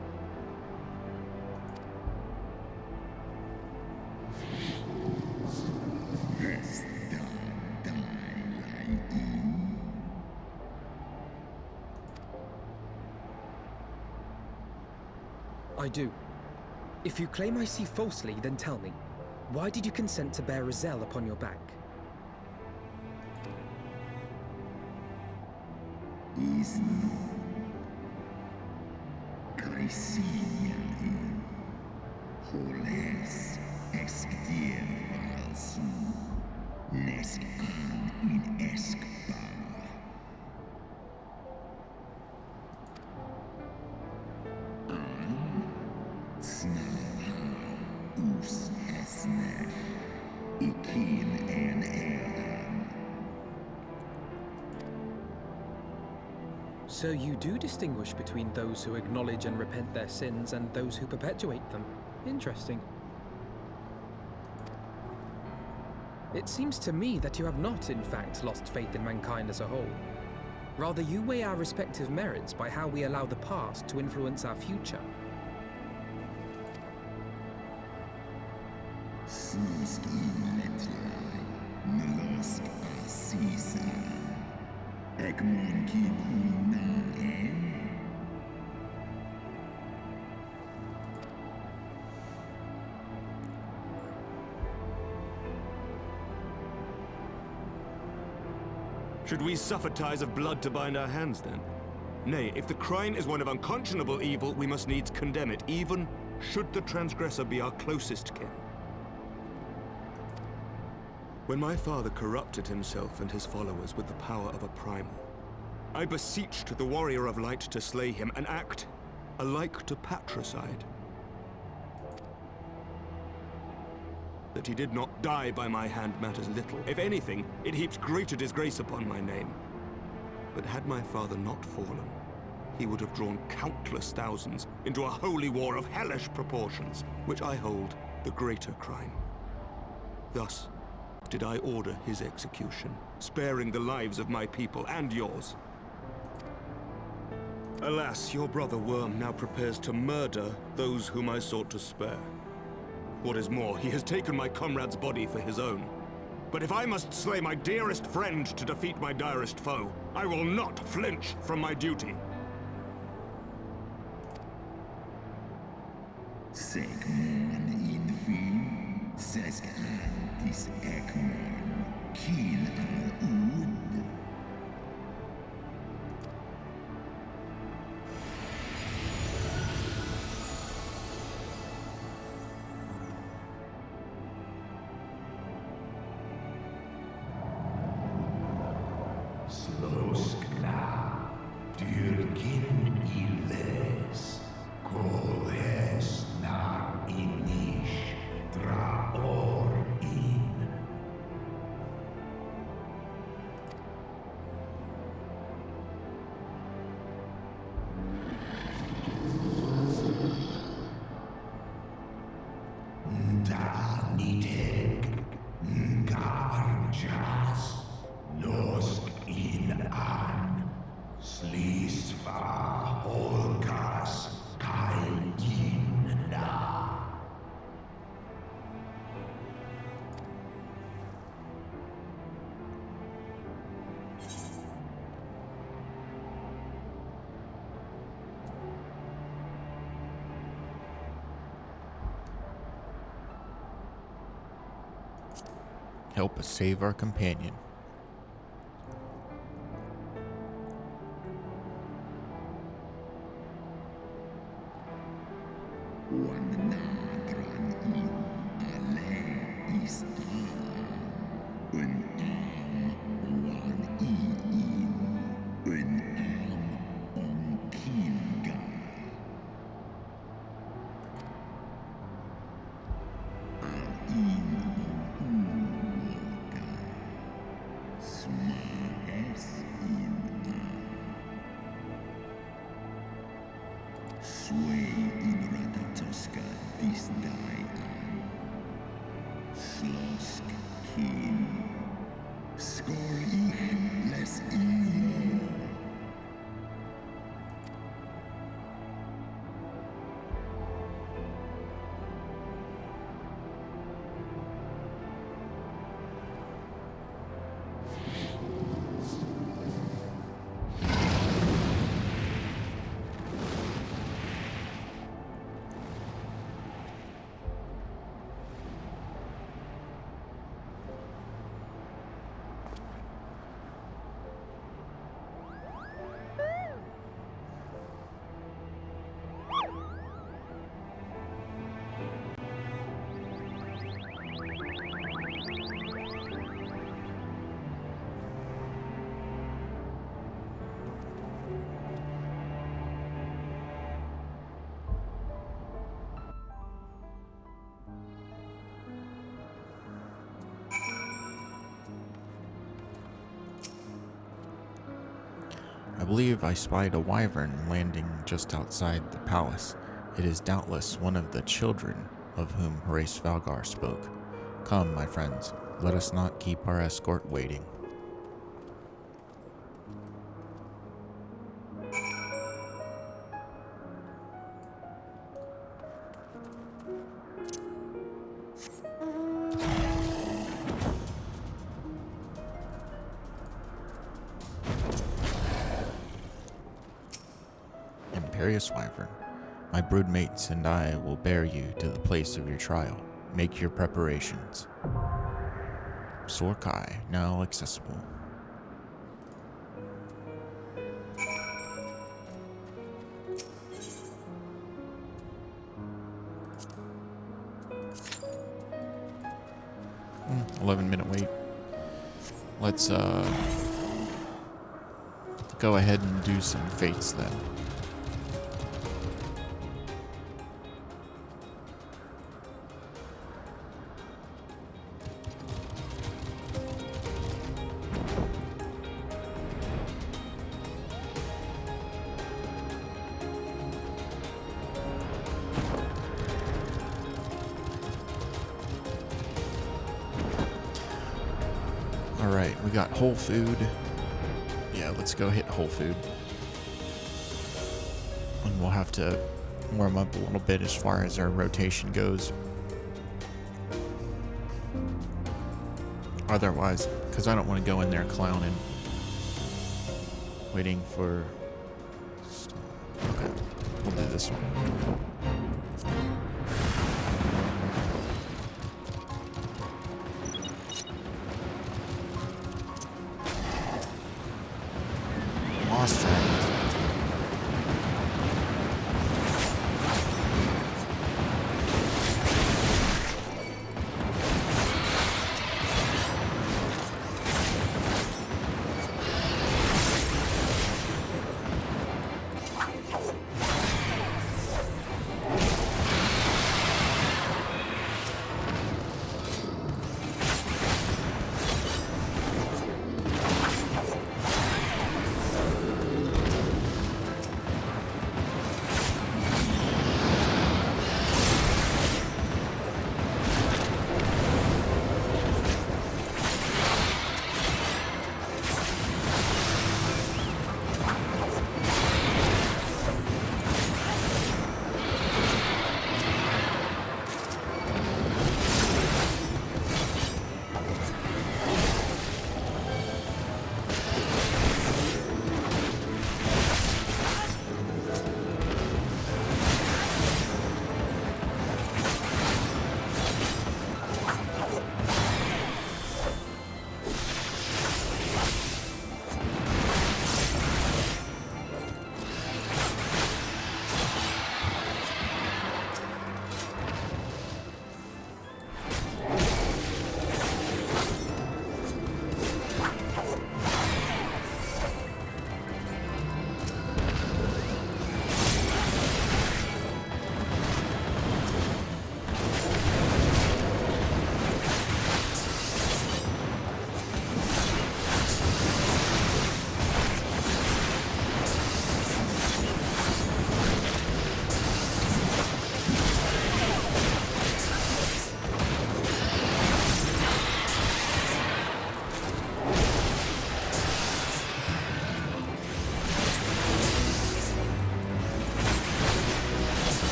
I do. If you claim I see falsely, then tell me, why did you consent to bear Rizel upon your back? Is no Caesia in holes extier valsu nesc an in escba us hesne ikin en eran. So you do distinguish between those who acknowledge and repent their sins and those who perpetuate them. Interesting. It seems to me that you have not, in fact, lost faith in mankind as a whole. Rather, you weigh our respective merits by how we allow the past to influence our future. Snusk in letlai, nlosk asisa, ekmon kin unaen. Should we suffer ties of blood to bind our hands, then? Nay, if the crime is one of unconscionable evil, we must needs condemn it, even should the transgressor be our closest kin. When my father corrupted himself and his followers with the power of a primal, I beseeched the Warrior of Light to slay him, an act alike to patricide. That he did not die by my hand matters little. If anything, it heaps greater disgrace upon my name. But had my father not fallen, he would have drawn countless thousands into a holy war of hellish proportions, which I hold the greater crime. Thus did I order his execution, sparing the lives of my people and yours. Alas, your brother Worm now prepares to murder those whom I sought to spare. What is more, he has taken my comrade's body for his own. But if I must slay my dearest friend to defeat my direst foe, I will not flinch from my duty. Segmon infim, ses antis ekmon, kill al ud. Sloskna, dyrkin illes, koles na inish, draor in. Da niteg, garjas, nosk in an, slisva holkas, kai in na. Help us save our companion. Sway in Ratatoska this die an. Slosk kin. Skor ich les imo. I believe I spied a wyvern landing just outside the palace. It is doubtless one of the children of whom Horace Valgar spoke. Come, my friends, let us not keep our escort waiting. Imperious Wyvern, my broodmates and I will bear you to the place of your trial. Make your preparations. Sorkai, now accessible. Hmm, 11-minute wait. let's go ahead and do some fates then. Alright, we got whole food. Yeah, let's go hit whole food. And we'll have to warm up a little bit as far as our rotation goes. Otherwise, because I don't want to go in there clowning. Waiting for... Okay, we'll do this one. Lost dragons.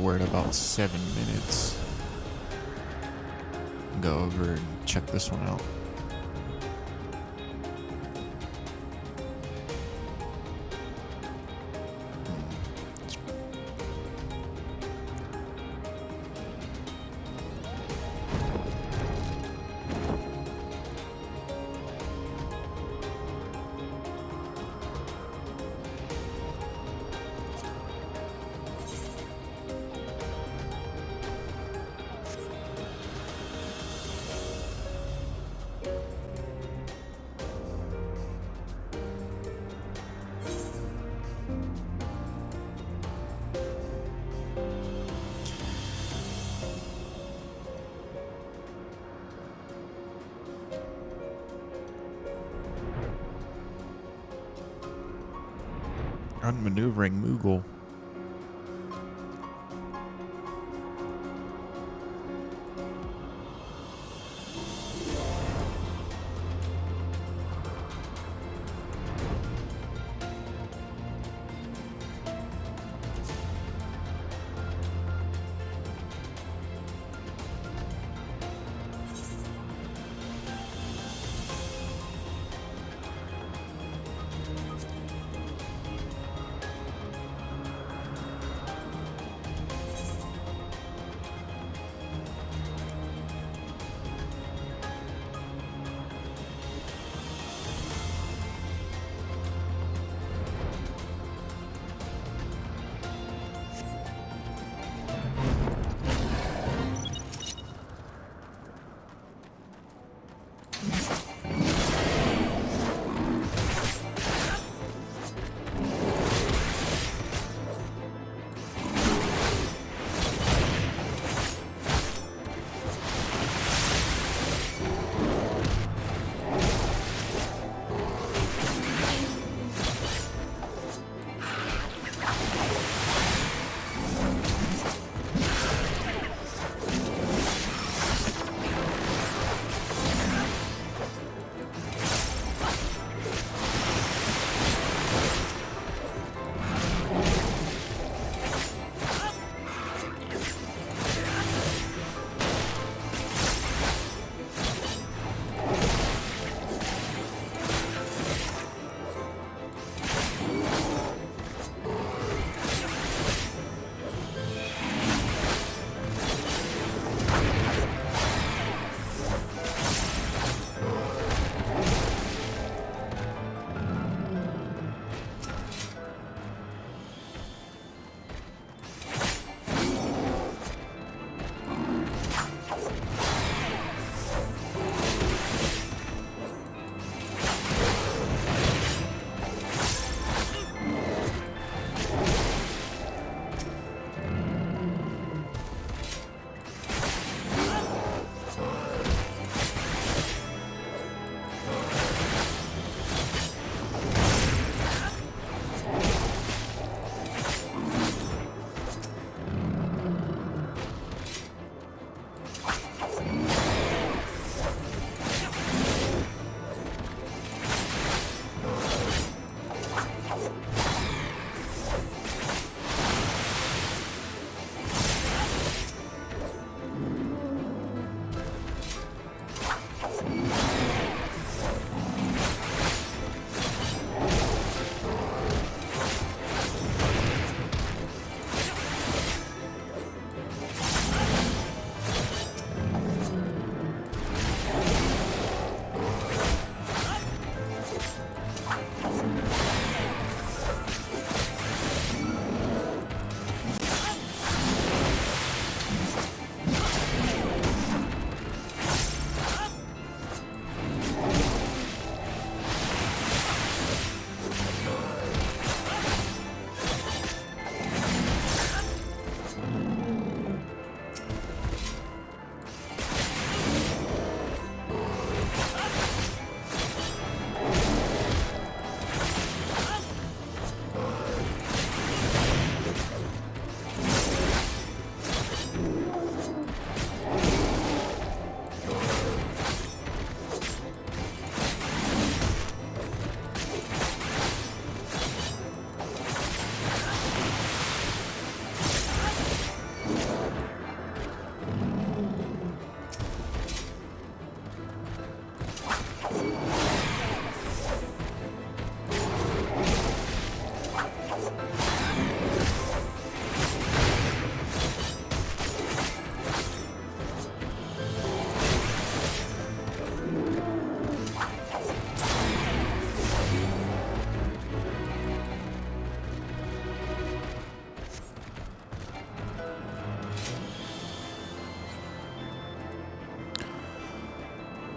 we're at about 7 minutes. Go over and check this one out. Unmaneuvering Moogle.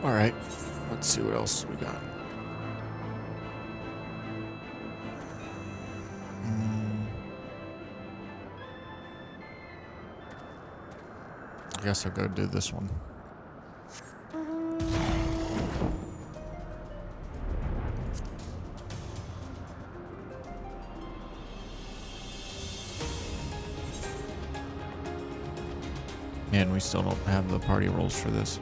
Alright, let's see what else we got. I guess I'll go do this one. Man, we still don't have the party rolls for this.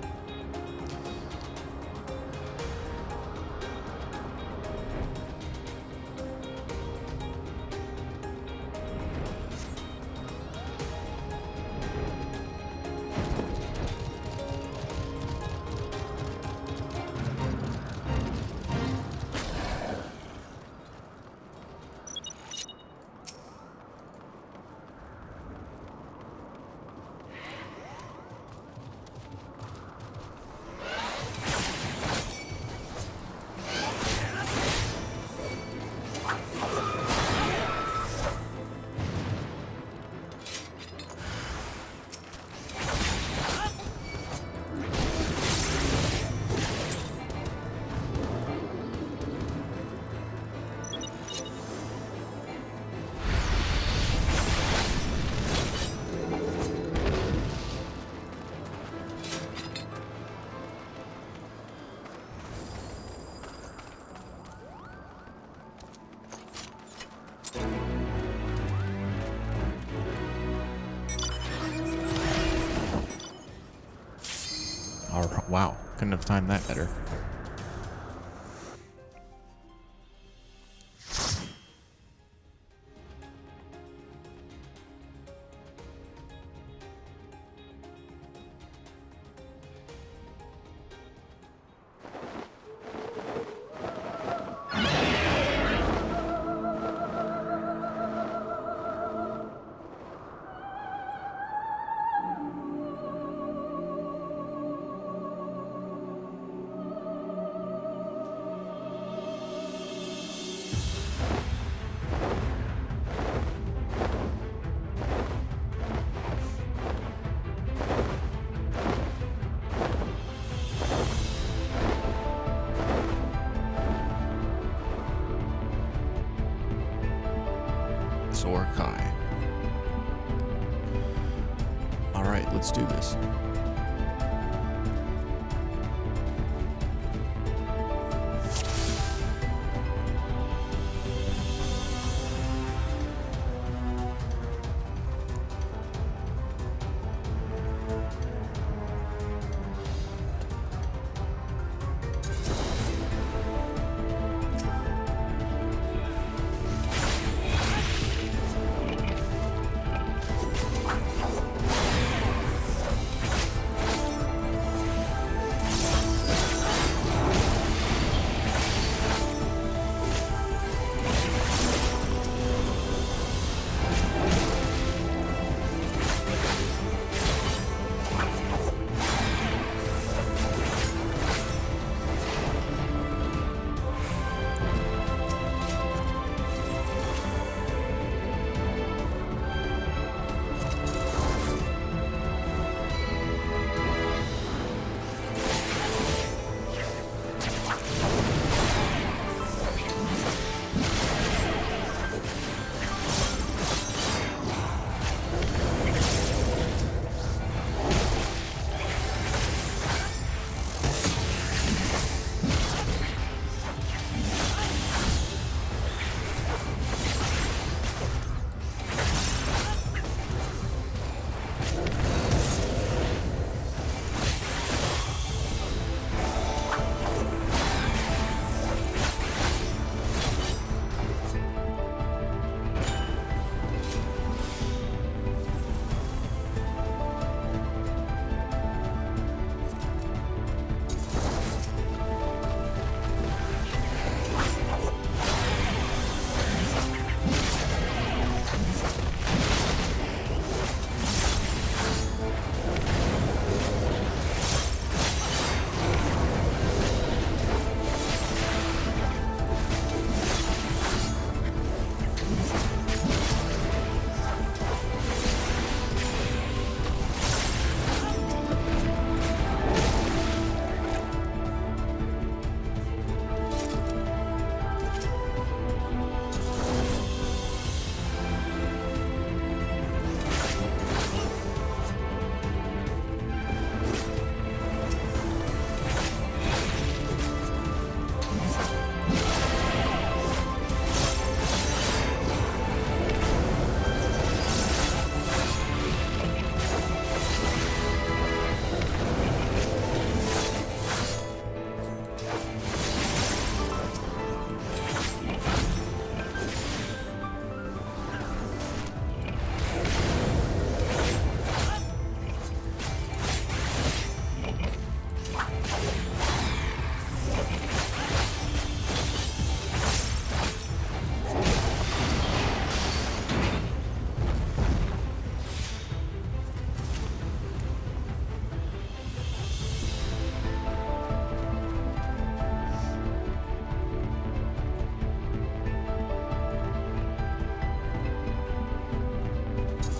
Oh, wow, couldn't have timed that better. Alright, let's do this.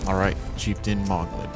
Alright, Chieftain Moglin.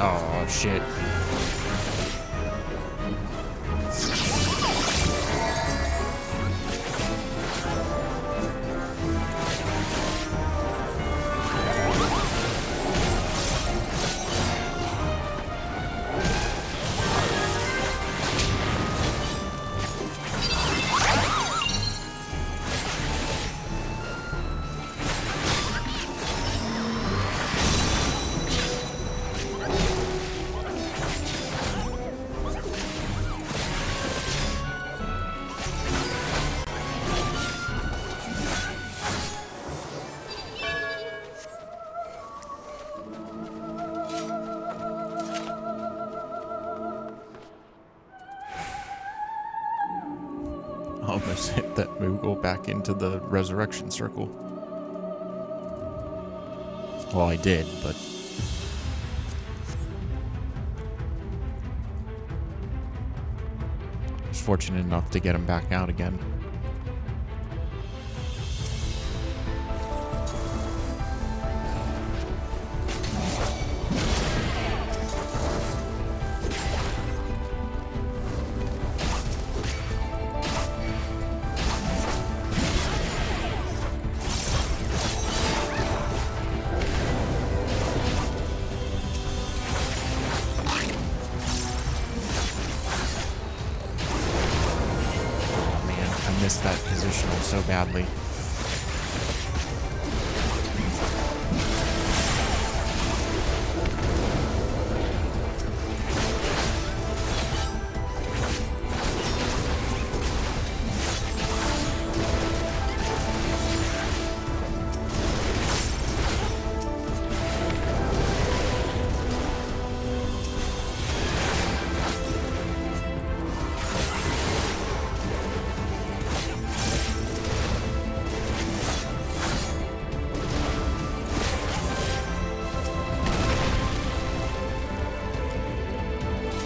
Oh, shit. Almost hit that Moogle back into the resurrection circle. Well, I did, but... I was fortunate enough to get him back out again. That positional so badly.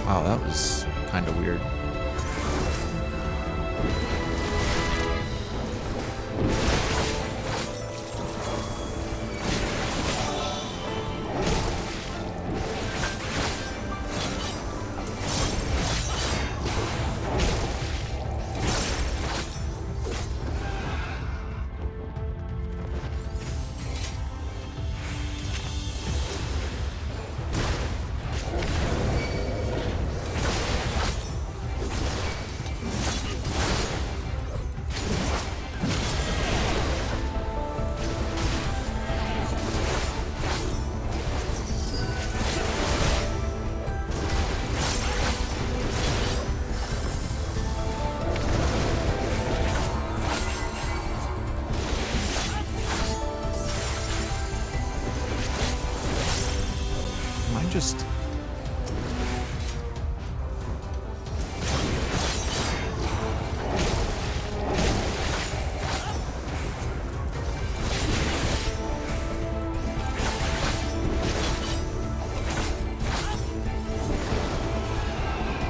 Wow, that was kind of weird. Just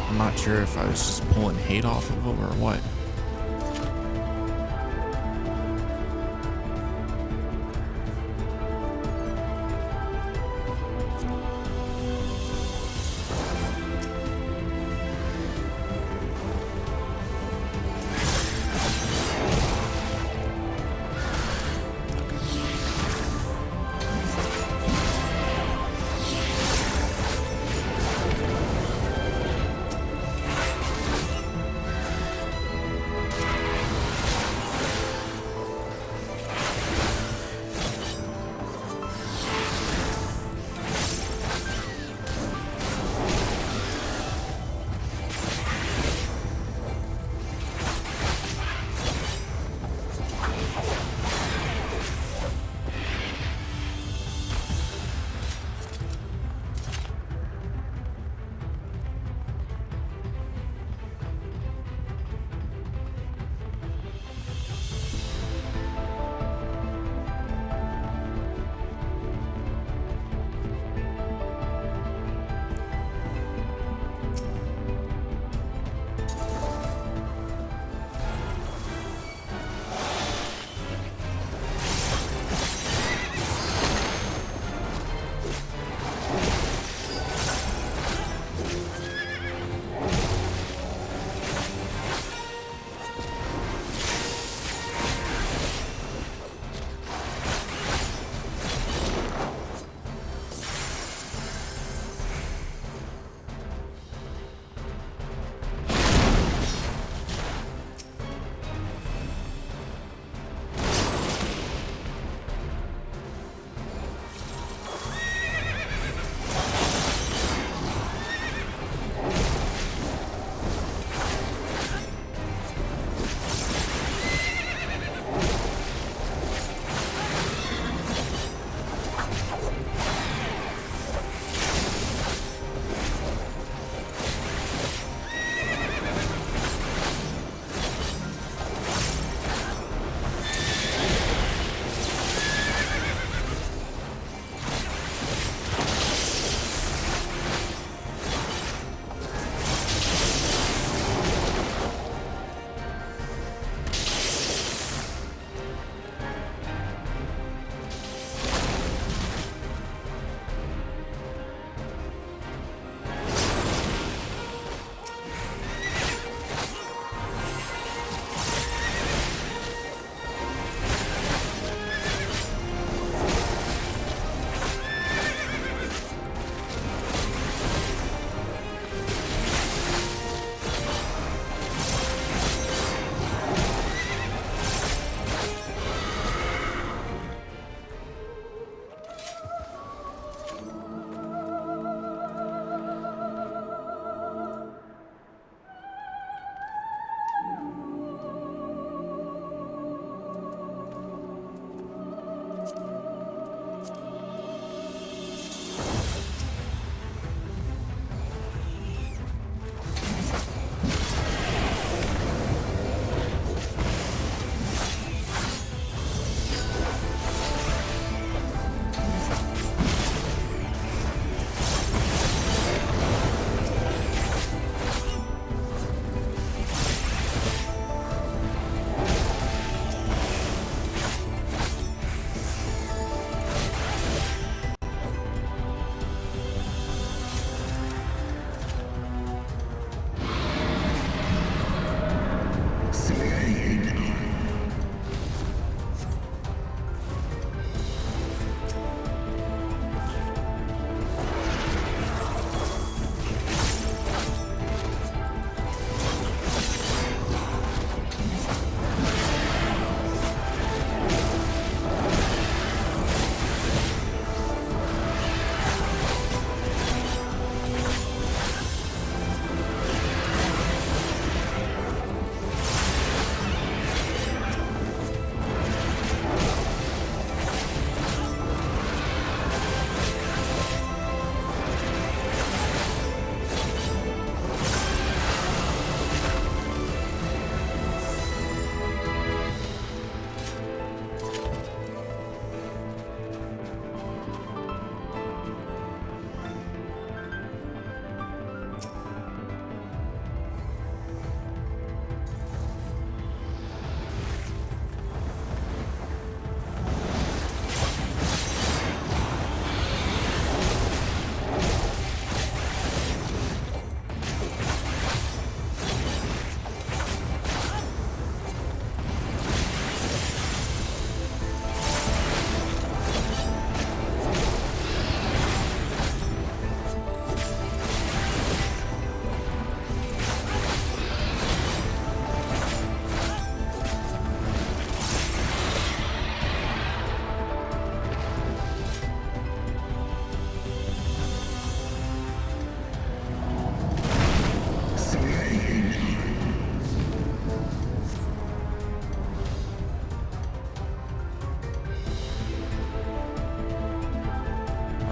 I'm not sure if I was just pulling hate off of him or what.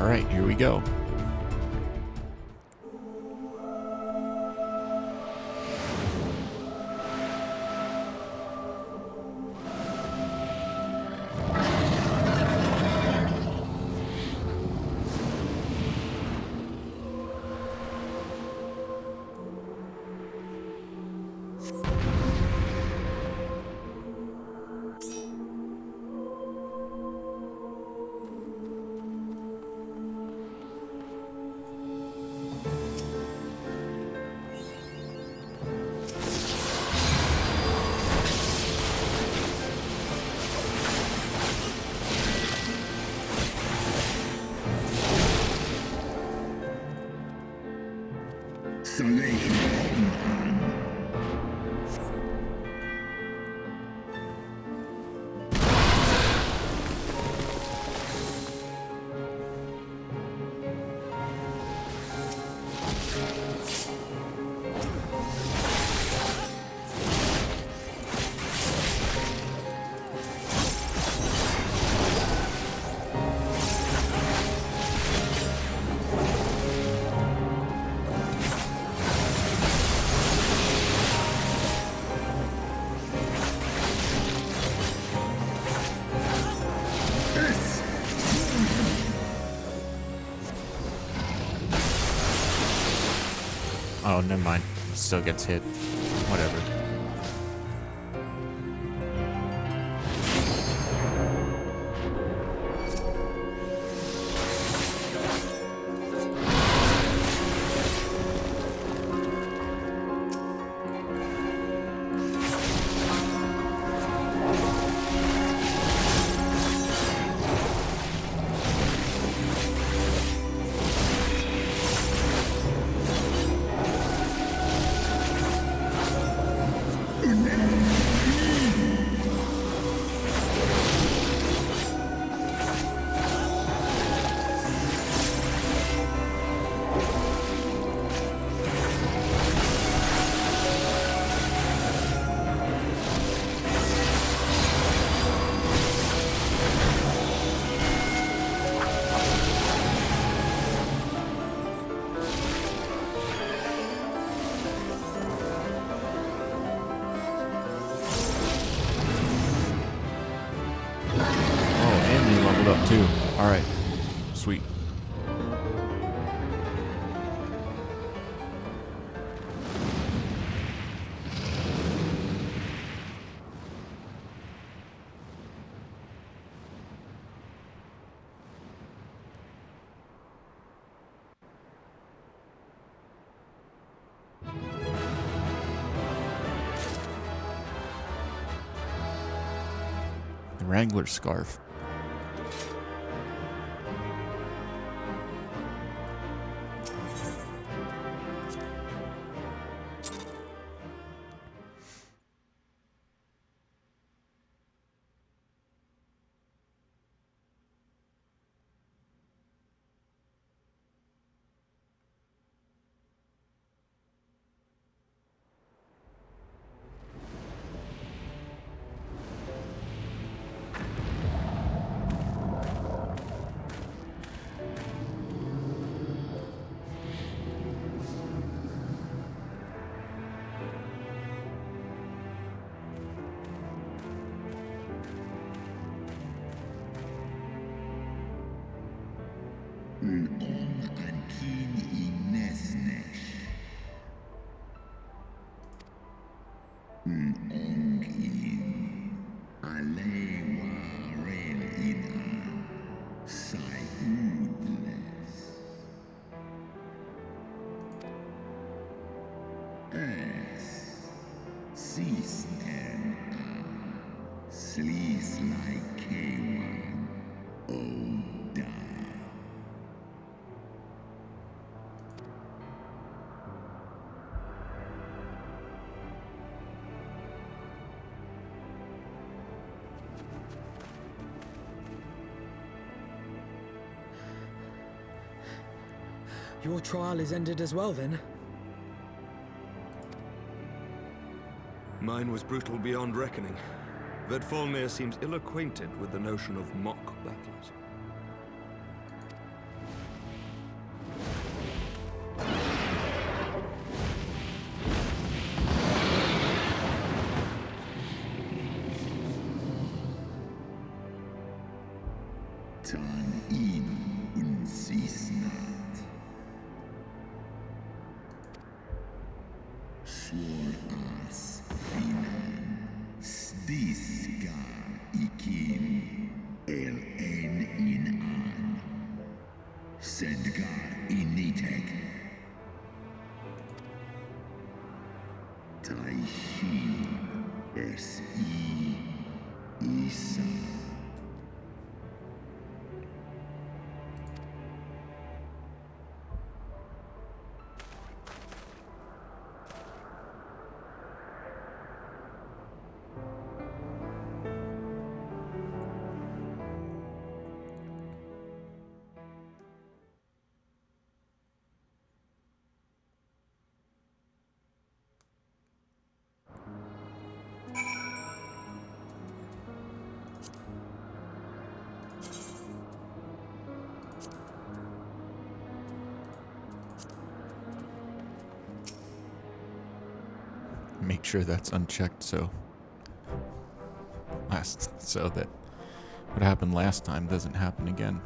All right, here we go. Oh, never mind. Still gets hit. Whatever. Too. All right, sweet. The Wrangler scarf. Your trial is ended as well, then? Mine was brutal beyond reckoning. Vedfalnir seems ill-acquainted with the notion of mock battles. ihn und sisnat. Sword as finan, stiskar ikim, el en in an, sedgar initek. Taishi es isa. Make sure that's unchecked so that what happened last time doesn't happen again.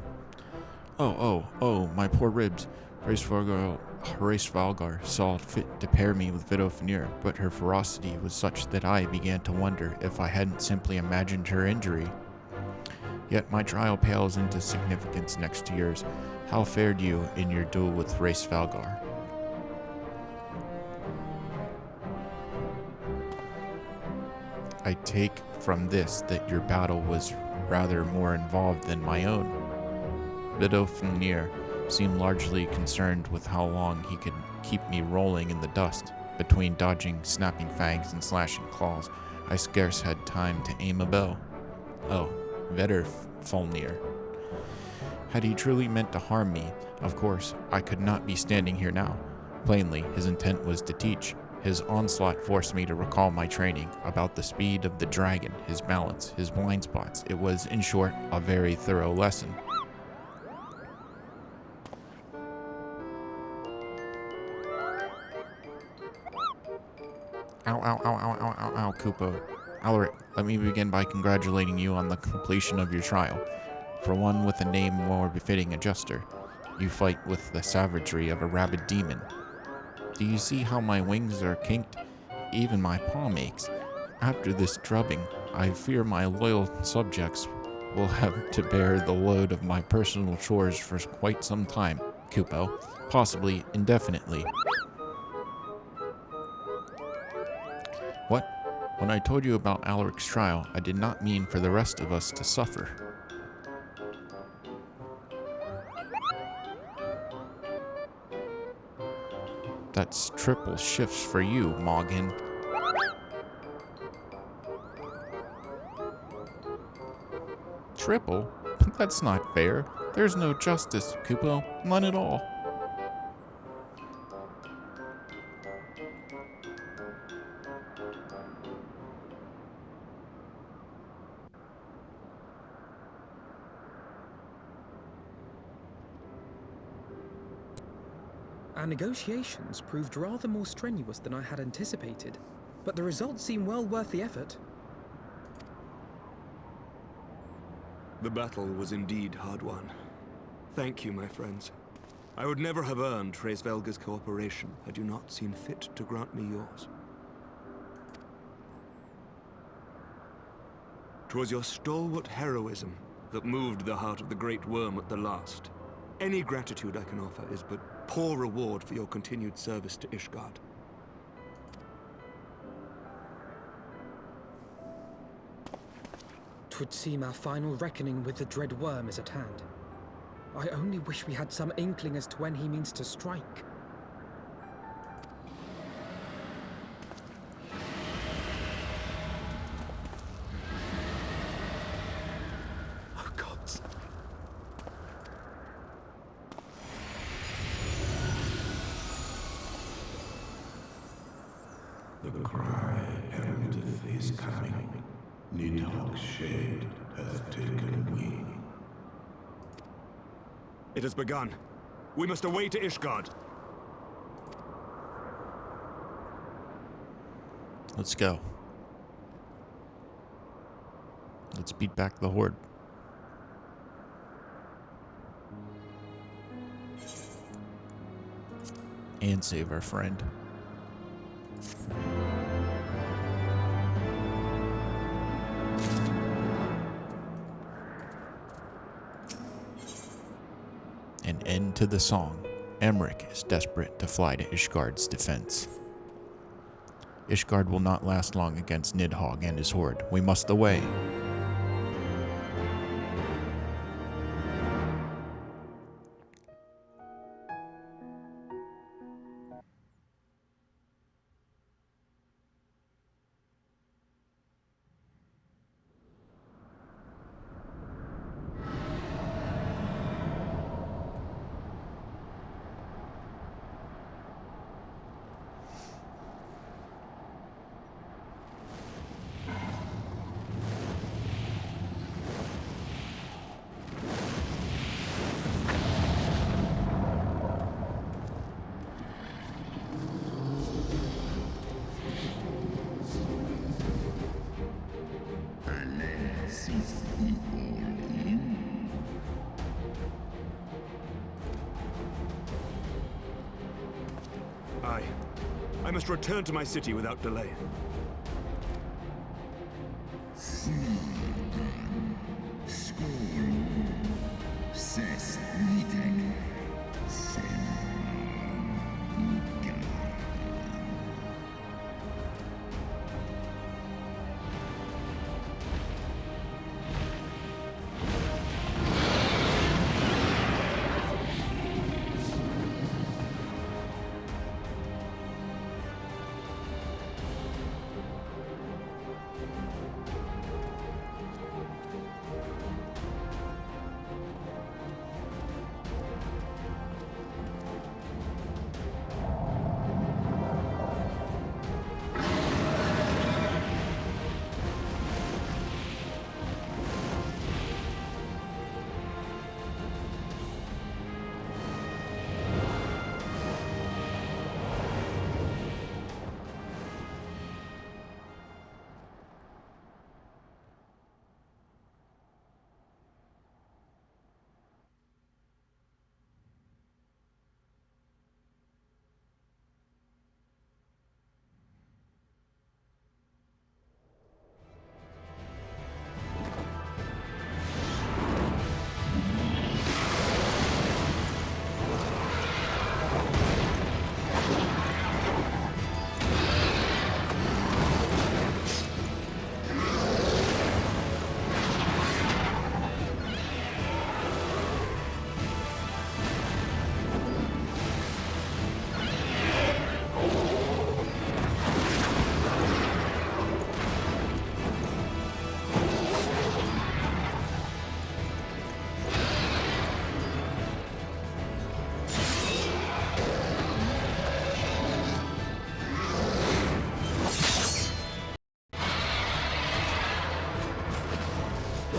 Oh, my poor ribs. Horace Valgar saw fit to pair me with Vidofnir, but her ferocity was such that I began to wonder if I hadn't simply imagined her injury. Yet my trial pales into significance next to yours. How fared you in your duel with Horace Valgar? I take from this that your battle was rather more involved than my own. Vidofnir seemed largely concerned with how long he could keep me rolling in the dust. Between dodging snapping fangs and slashing claws, I scarce had time to aim a bow. Oh, Vidofnir. Had he truly meant to harm me, of course, I could not be standing here now. Plainly, his intent was to teach. His onslaught forced me to recall my training about the speed of the dragon, his balance, his blind spots. It was, in short, a very thorough lesson. Ow, Kupo. Alaric, let me begin by congratulating you on the completion of your trial. For one with a name more befitting a jester, you fight with the savagery of a rabid demon. Do you see how my wings are kinked? Even my palm aches. After this drubbing, I fear my loyal subjects will have to bear the load of my personal chores for quite some time, Kupo. Possibly indefinitely. What? When I told you about Alaric's trial, I did not mean for the rest of us to suffer. That's triple shifts for you, Morgan. Triple? That's not fair. There's no justice, Kupo. None at all. Our negotiations proved rather more strenuous than I had anticipated, but the results seem well worth the effort. The battle was indeed hard won. Thank you, my friends. I would never have earned Hraesvelga's cooperation had you not seen fit to grant me yours. 'Twas your stalwart heroism that moved the heart of the Great Worm at the last. Any gratitude I can offer is but poor reward for your continued service to Ishgard. 'Twould seem our final reckoning with the dread worm is at hand. I only wish we had some inkling as to when he means to strike. Oh, gods. The cry heraldeth his coming. Nidhogg's shade hath taken wing. It has begun. We must away to Ishgard. Let's go. Let's beat back the Horde. And save our friend. An end to the song. Emmerich is desperate to fly to Ishgard's defense. Ishgard will not last long against Nidhogg and his horde. We must away. I must return to my city without delay.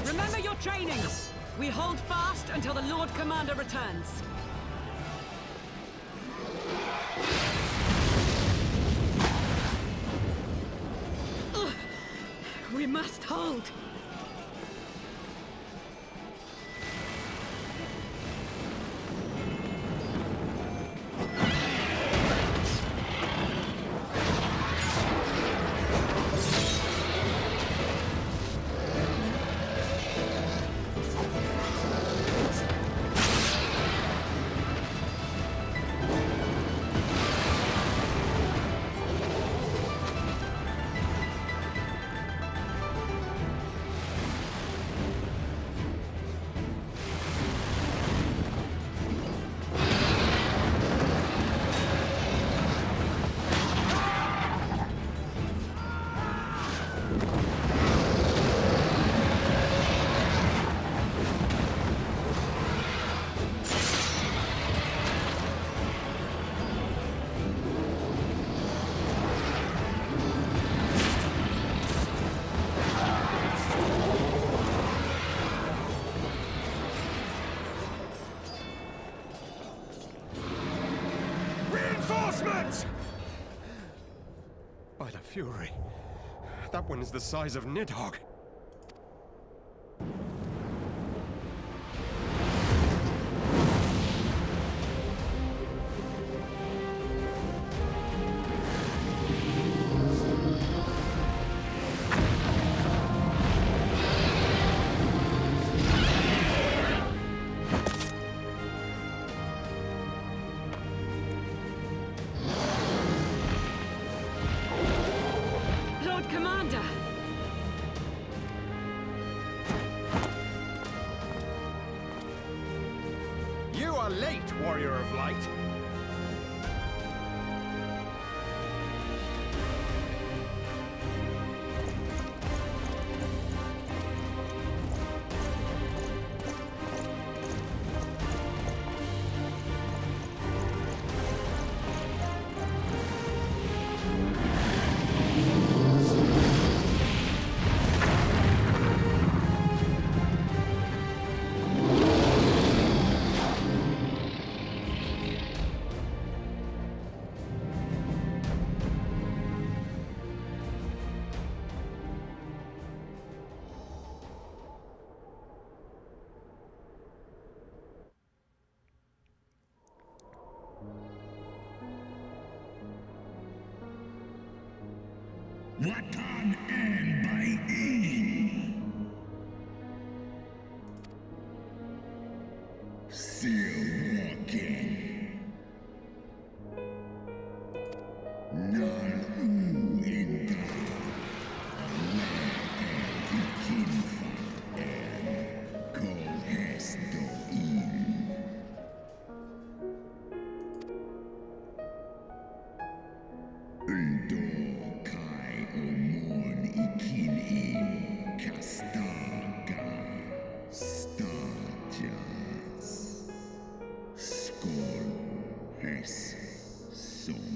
Remember your training! We hold fast until the Lord Commander returns. Ugh. We must hold! By the Fury. That one is the size of Nidhogg. Commander! You are late, Warrior of Light. Watan and by in. Still walking. Nal u inta. Ikinfa and Kohesto in. Undo kai omon ikin in Castaga Stajas Skol hes som.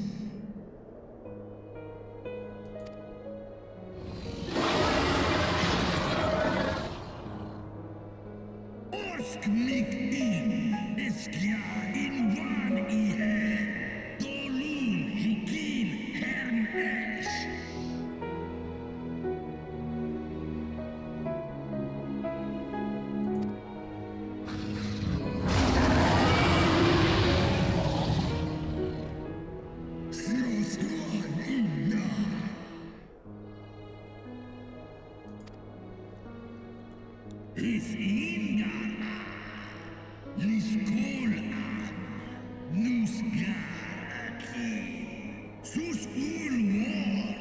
Orsk mig in Eskja in van ihe Dolun hikin hern esh. Srosgoan inna. His inga Liskol an Nusgar akin Sus ulwar.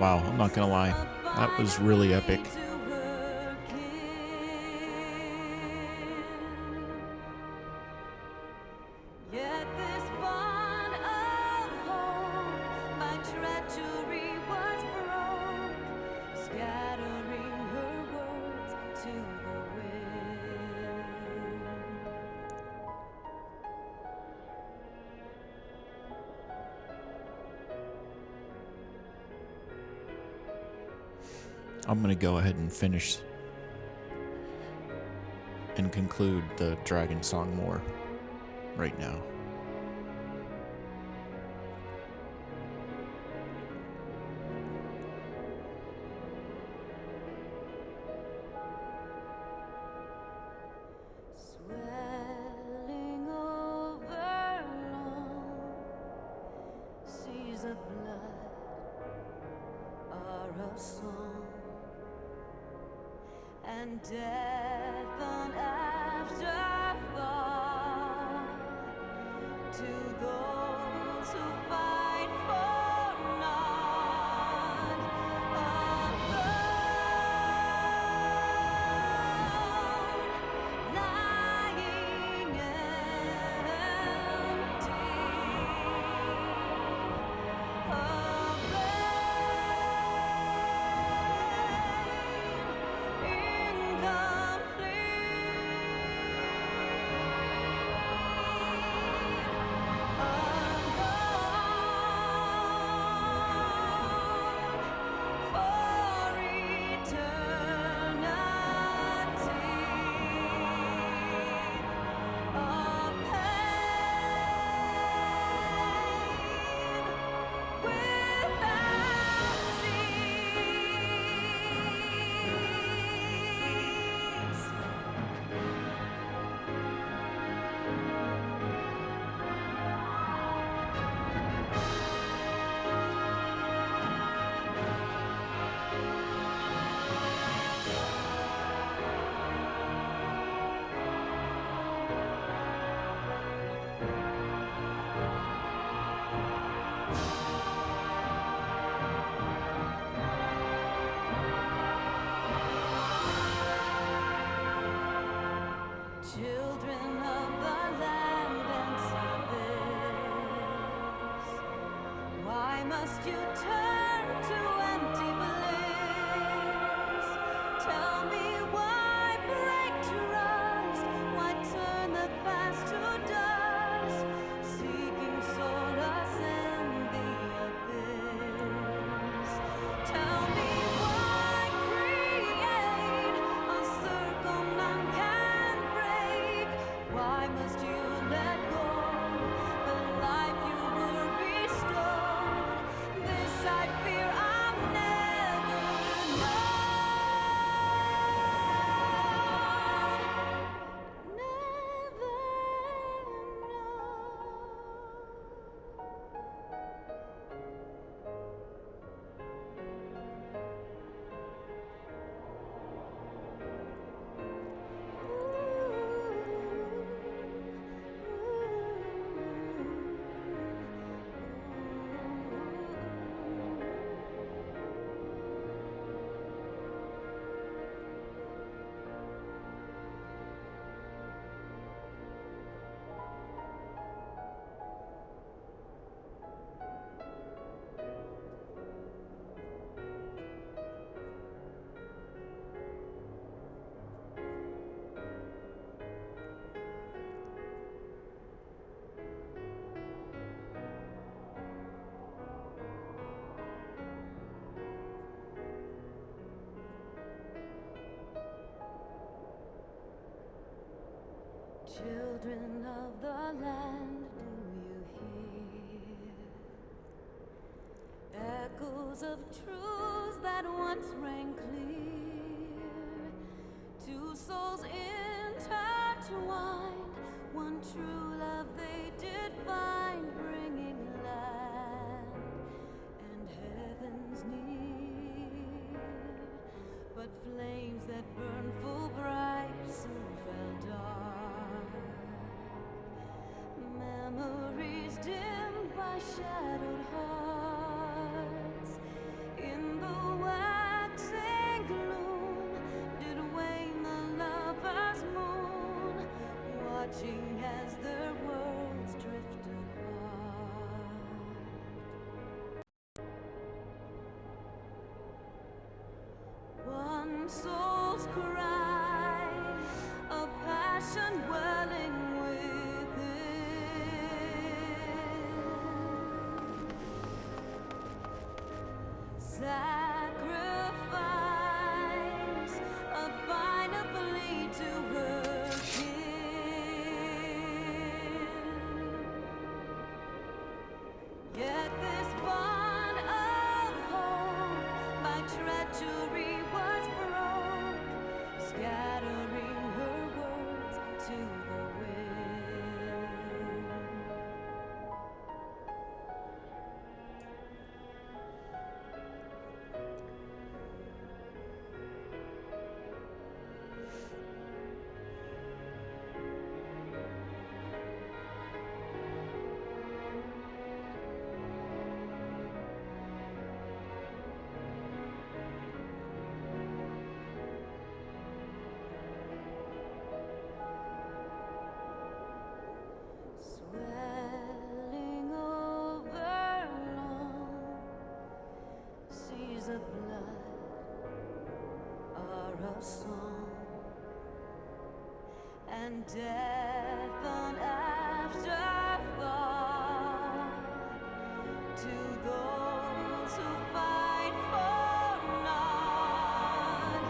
Wow, I'm not gonna lie. That was really epic. I'm going to go ahead and finish and conclude the Dragon Song More right now. Swelling over long seas of blood are a song, and death an afterthought to those who fight for naught. Alone, lying empty, must you turn to empty bliss? Tell me why break trust? Why turn the past to dust? Seeking solace in the abyss. Tell me why create a circle none can break? Why must you let go the life you were bestowed? This I fear I'll never know. Children of the land, do you hear echoes of truths that once rang clear? Two souls intertwined, one true love they did find, bringing land and heavens near. But flames that burn full bright soon fell dark. Memories dimmed by shadowed hearts. In the waxing gloom did wane the lover's moon, watching as their worlds drift apart. One soul's cry, a passion welling sacrifice, a bind of plea to her kin. Yet this bond of hope by treachery was broke, scattering her words to the swelling over long seas of blood are a song, and death an afterthought to those who fight for naught.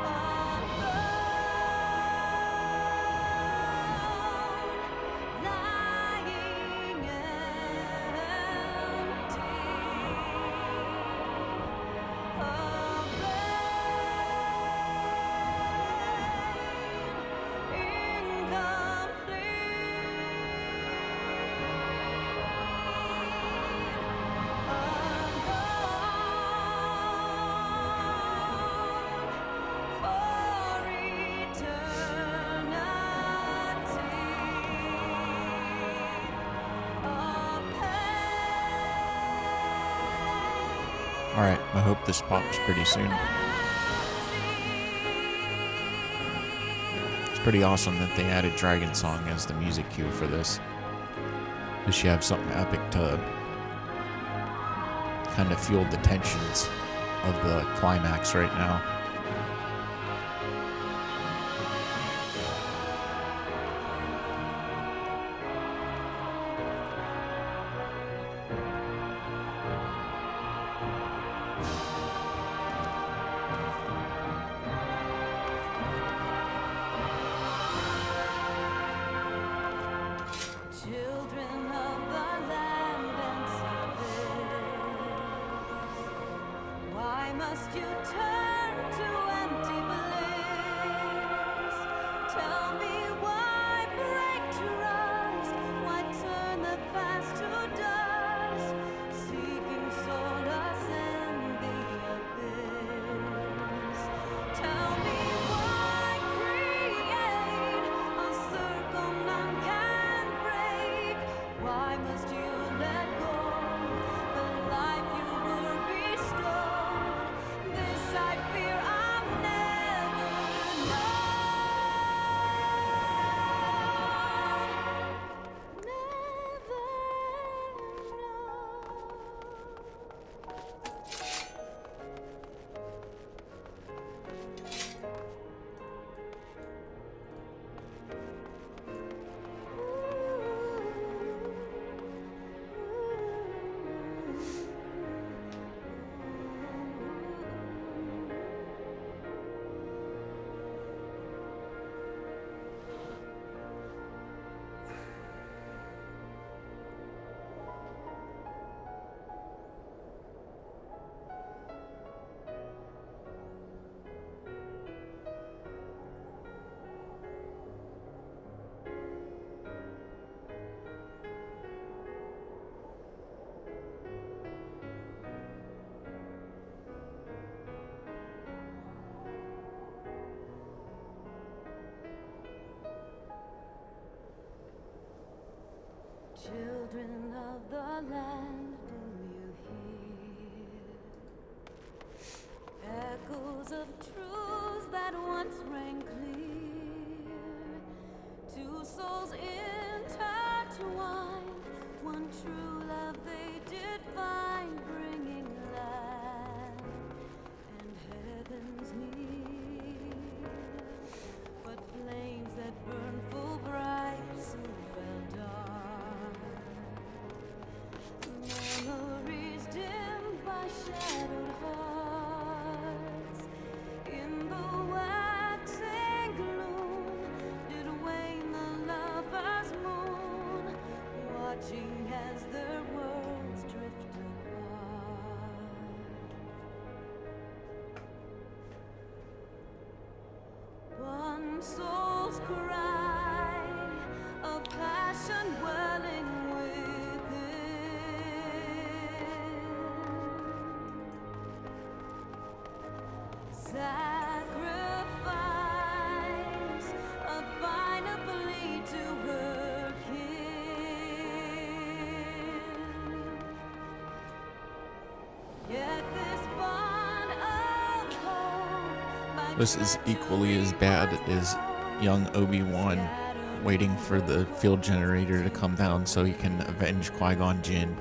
Alone, lying empty, Alright, I hope this pops pretty soon. It's pretty awesome that they added Dragon Song as the music cue for this. Does she have something epic to kind of fueled the tensions of the climax right now. Children of the land and service, why must you turn to empty bliss? Tell me why break trust, why turn the past to dust, seeking solace in the abyss. Tell me why create a circle none can break. Why must you let go the life you were bestowed? This I fear I'll never know. Children of the land, do you hear echoes of truths that once rang clear? Two souls intertwined, one true love they did find, bringing land and heavens near. But flames that burn full bright soon fell dark. Memories dimmed by shadowed hearts. In the waxing gloom did wane the lover's moon, watching as their worlds drift apart. One soul's cry, a passion welling sacrifice, a final plea to her kin. Yet this bond of hope, This is equally as bad as young Obi-Wan waiting for the field generator to come down so he can avenge Qui-Gon Jinn.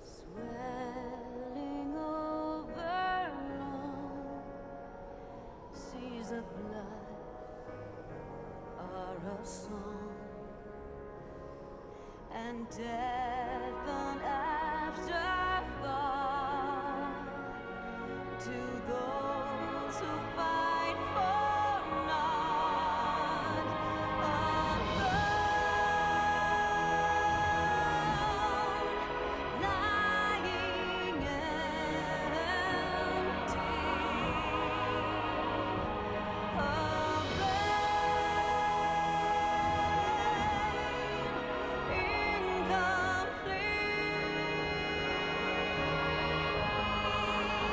swelling over long seas of blood are a song, and death an afterthought to those who fight for naught. Alone, lying empty, incomplete.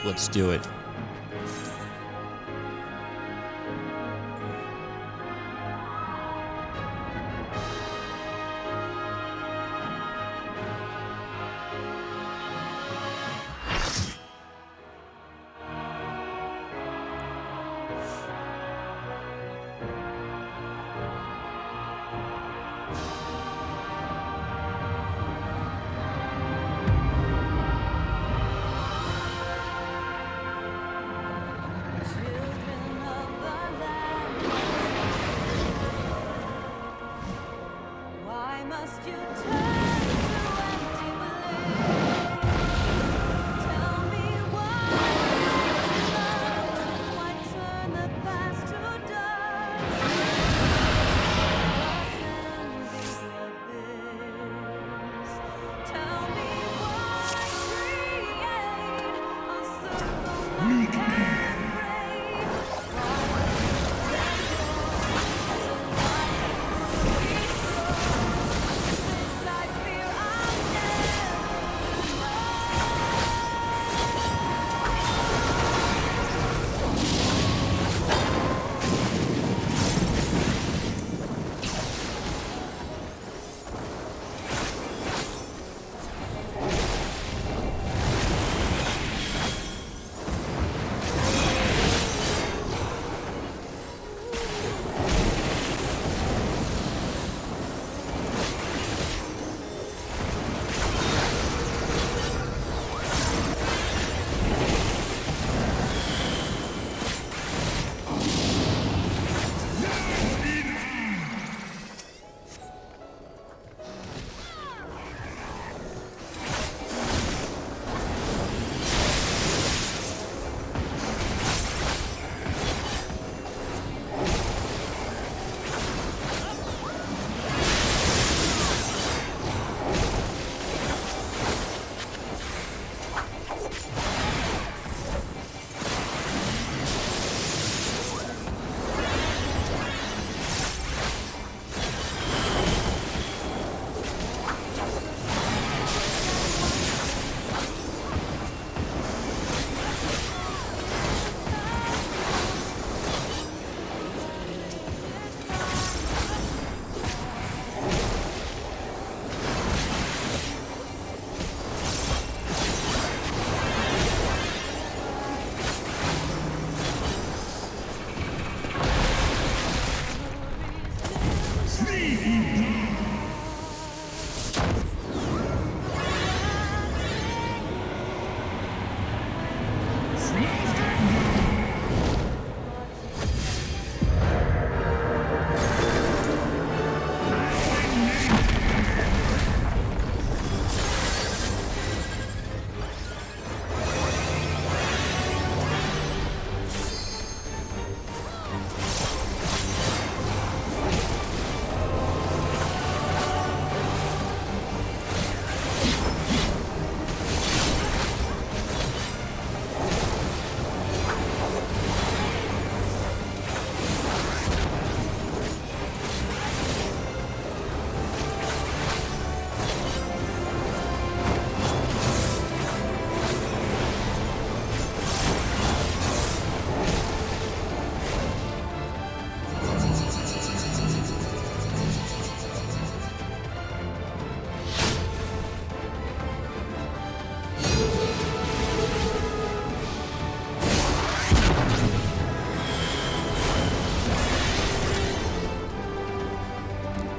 Let's do it. Why must you turn to empty belief? Tell me why turn the past to dust? Tell me why create a circle that can't break?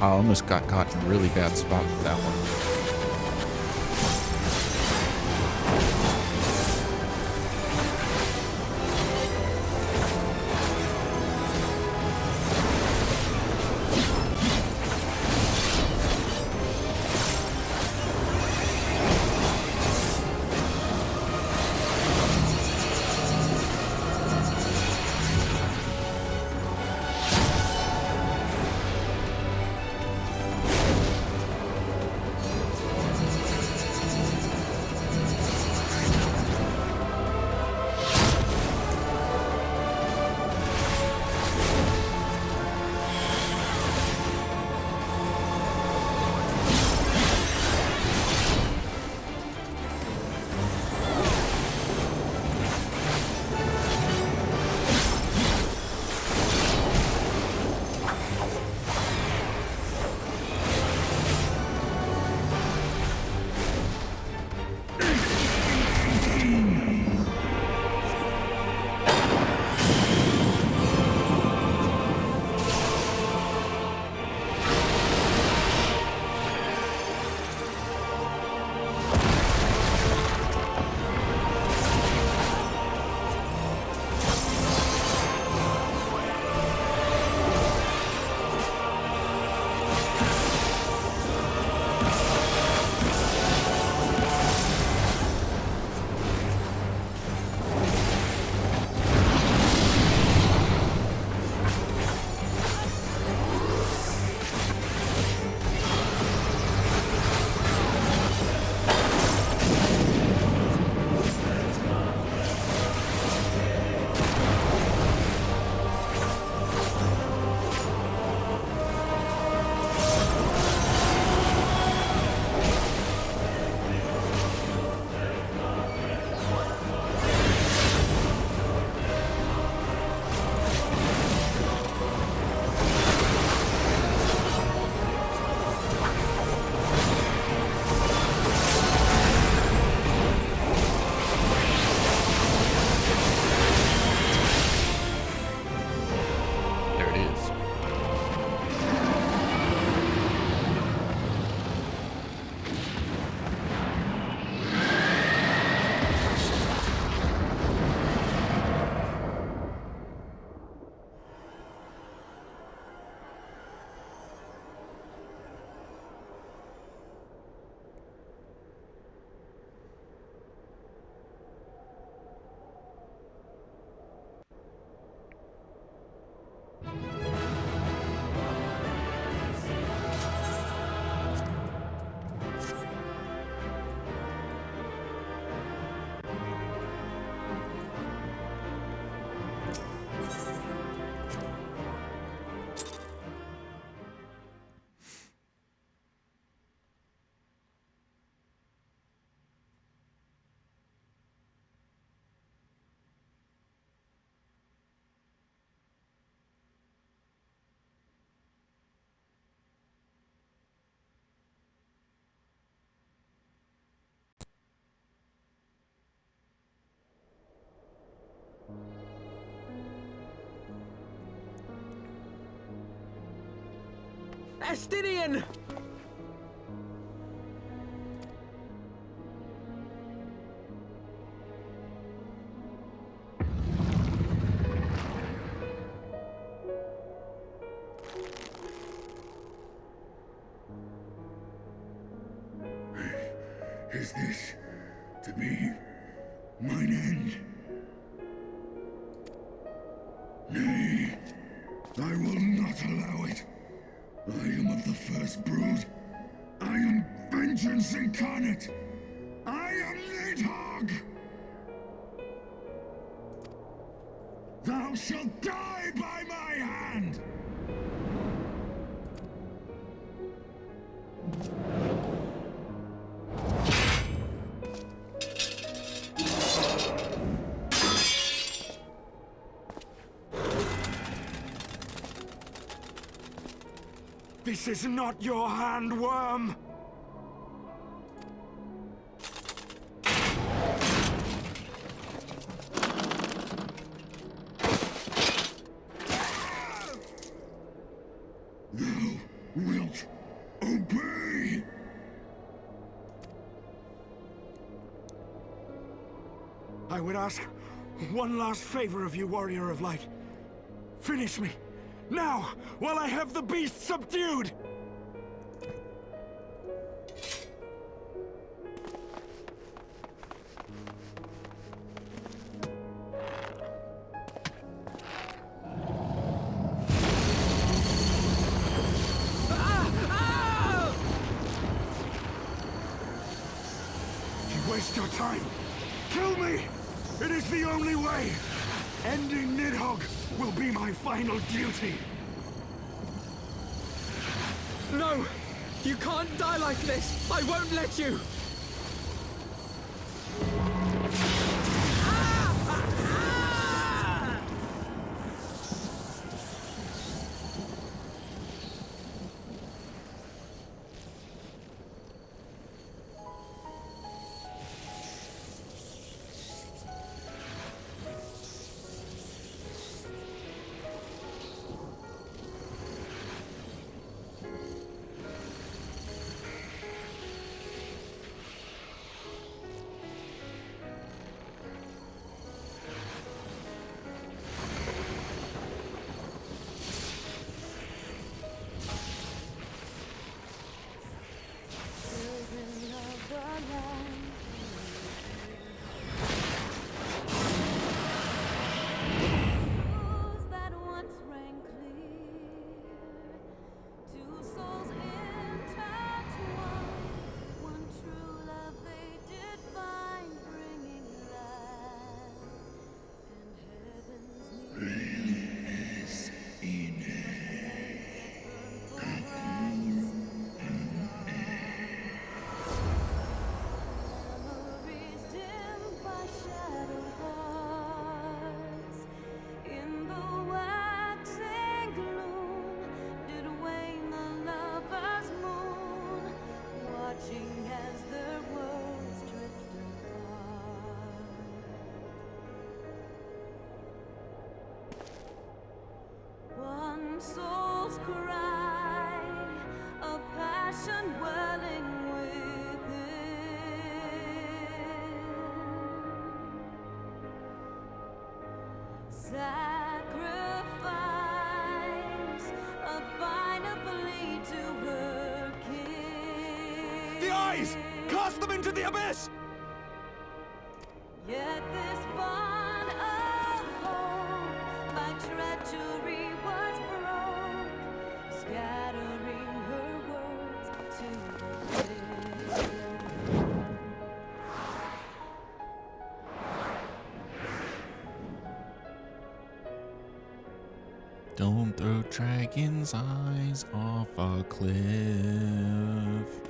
I almost got caught in a really bad spot with that one. Estinian! Is this to be mine end? Nay, I will not allow it. I am of the first brood. I am vengeance incarnate. I am Nidhogg! Thou shalt die by my hand! This is not your hand, worm! Thou wilt obey! I would ask one last favor of you, Warrior of Light. Finish me, now, while I have the beast subdued! You waste your time! Kill me! It is the only way! Ending Nidhogg will be my final duty! No! You can't die like this! I won't let you! Soul's cry, a passion welling within. Sacrifice, a final plea to her king. The eyes! Cast them into the abyss! Yet this bond of hope by treachery was broke, scattering her words to the wind. Don't throw dragons' eyes off a cliff.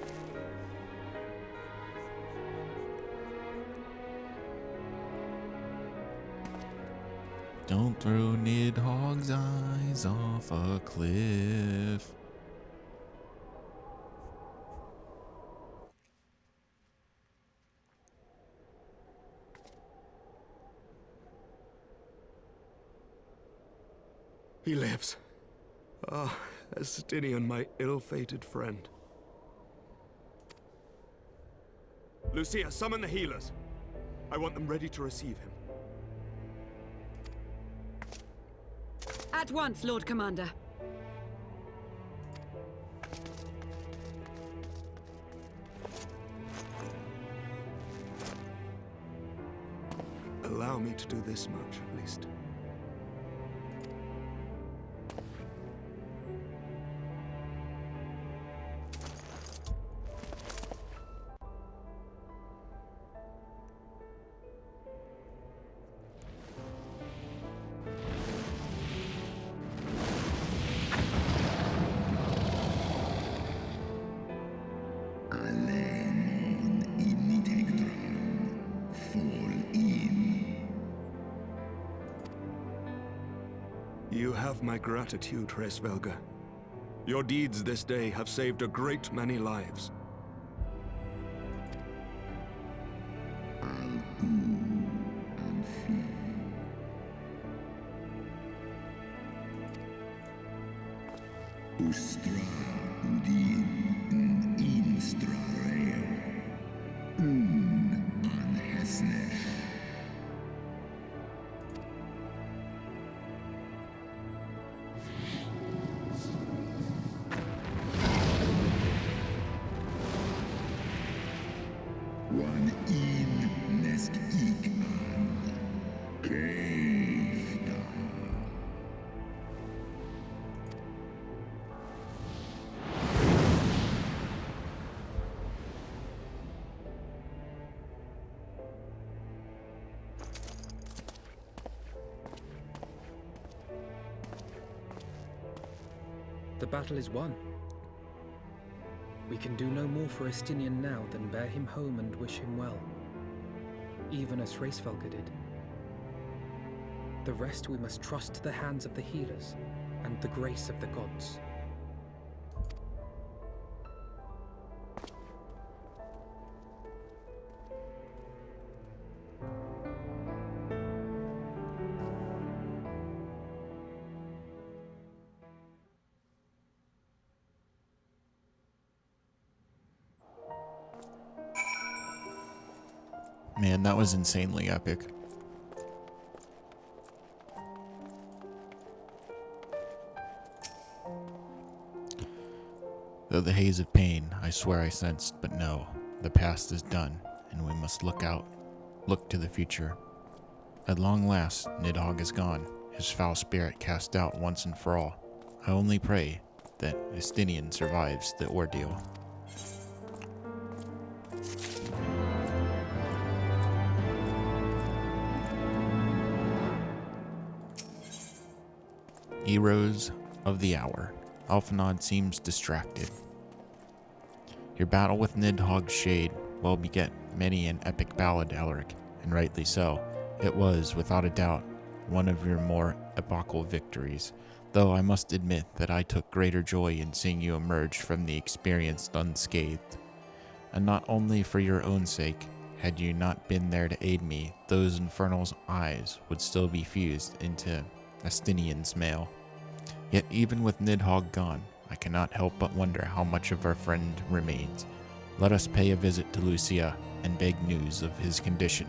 Don't throw Nidhogg's eyes off a cliff. He lives. Ah, Estinian, my ill-fated friend. Lucia, summon the healers. I want them ready to receive him. At once, Lord Commander. Allow me to do this much, at least. You have my gratitude, Hraesvelga. Your deeds this day have saved a great many lives. The battle is won. We can do no more for Estinian now than bear him home and wish him well, even as Hraesvelga did. The rest we must trust to the hands of the healers and the grace of the gods. Man, that was insanely epic. Though the haze of pain I swear I sensed, but no, the past is done, and we must look to the future. At long last, Nidhogg is gone, his foul spirit cast out once and for all. I only pray that Estinian survives the ordeal. Heroes of the hour. Alphanod seems distracted. Your battle with Nidhogg's shade will beget many an epic ballad, Alaric, and rightly so. It was, without a doubt, one of your more epochal victories, though I must admit that I took greater joy in seeing you emerge from the experience unscathed. And not only for your own sake, had you not been there to aid me, those infernal's eyes would still be fused into Estinian's mail. Yet even with Nidhogg gone, I cannot help but wonder how much of our friend remains. Let us pay a visit to Lucia and beg news of his condition.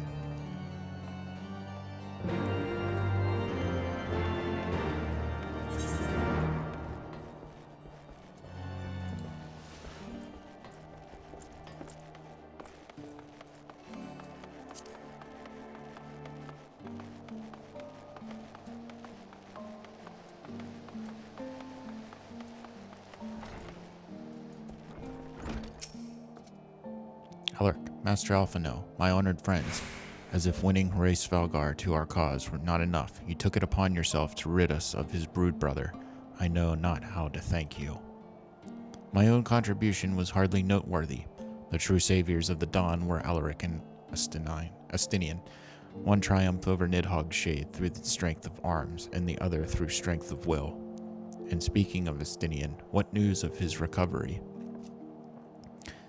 Alaric, Master Alphino, my honored friends, as if winning Hraesvelgar to our cause were not enough, you took it upon yourself to rid us of his brood brother. I know not how to thank you. My own contribution was hardly noteworthy. The true saviors of the dawn were Alaric and Estinian, one triumph over Nidhogg's shade through the strength of arms, and the other through strength of will. And speaking of Estinian, what news of his recovery?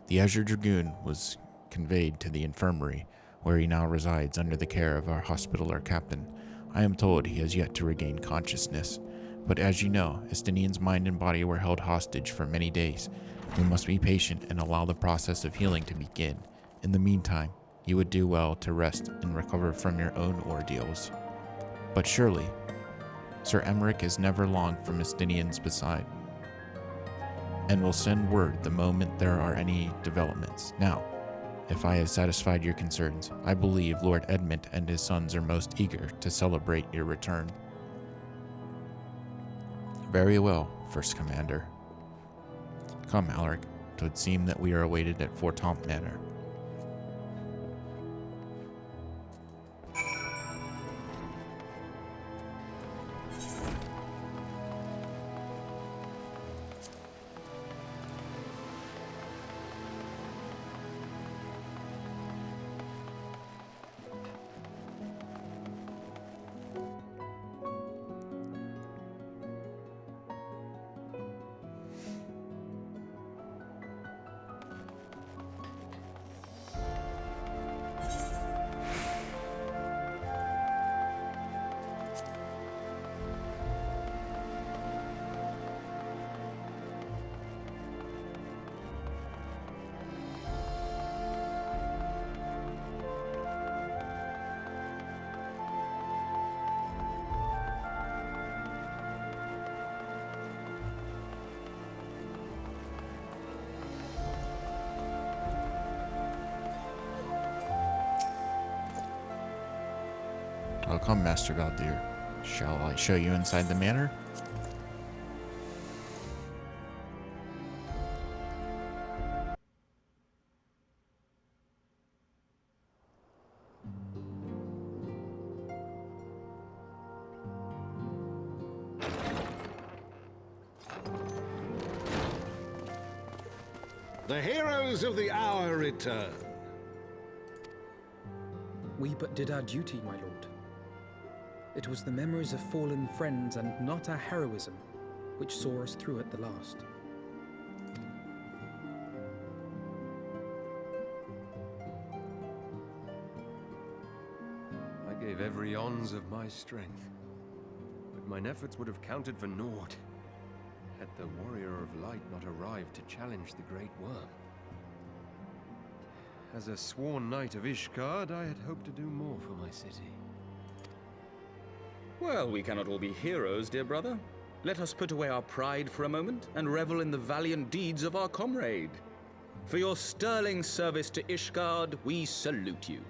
The Azure Dragoon was conveyed to the infirmary, where he now resides under the care of our hospitaller captain. I am told he has yet to regain consciousness. But as you know, Estinian's mind and body were held hostage for many days. We must be patient and allow the process of healing to begin. In the meantime, you would do well to rest and recover from your own ordeals. But surely, Sir Emmerich is never long from Estinian's beside, and will send word the moment there are any developments. Now, if I have satisfied your concerns, I believe Lord Edmund and his sons are most eager to celebrate your return. Very well, First Commander. Come, Alaric. 'Twould seem that we are awaited at Fort Tomp Manor. Come, Master Galdir. Shall I show you inside the manor? The heroes of the hour return. We but did our duty, my lord. It was the memories of fallen friends and not our heroism which saw us through at the last. I gave every ounce of my strength, but mine efforts would have counted for naught had the Warrior of Light not arrived to challenge the Great Worm. As a sworn knight of Ishgard, I had hoped to do more for my city. Well, we cannot all be heroes, dear brother. Let us put away our pride for a moment and revel in the valiant deeds of our comrade. For your sterling service to Ishgard, we salute you.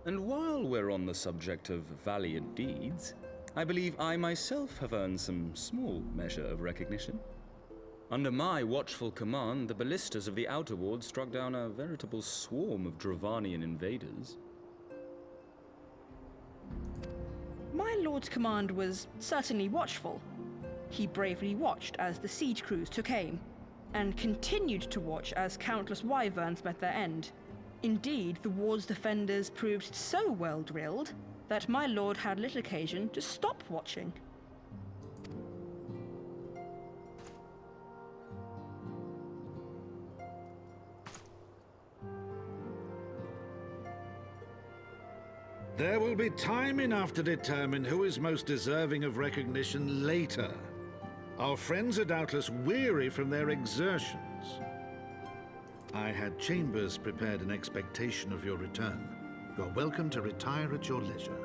And while we're on the subject of valiant deeds, I believe I myself have earned some small measure of recognition. Under my watchful command, the ballistas of the Outer Ward struck down a veritable swarm of Dravanian invaders. My lord's command was certainly watchful. He bravely watched as the siege crews took aim, and continued to watch as countless wyverns met their end. Indeed, the ward's defenders proved so well drilled that my lord had little occasion to stop watching. There will be time enough to determine who is most deserving of recognition later. Our friends are doubtless weary from their exertions. I had chambers prepared in expectation of your return. You are welcome to retire at your leisure.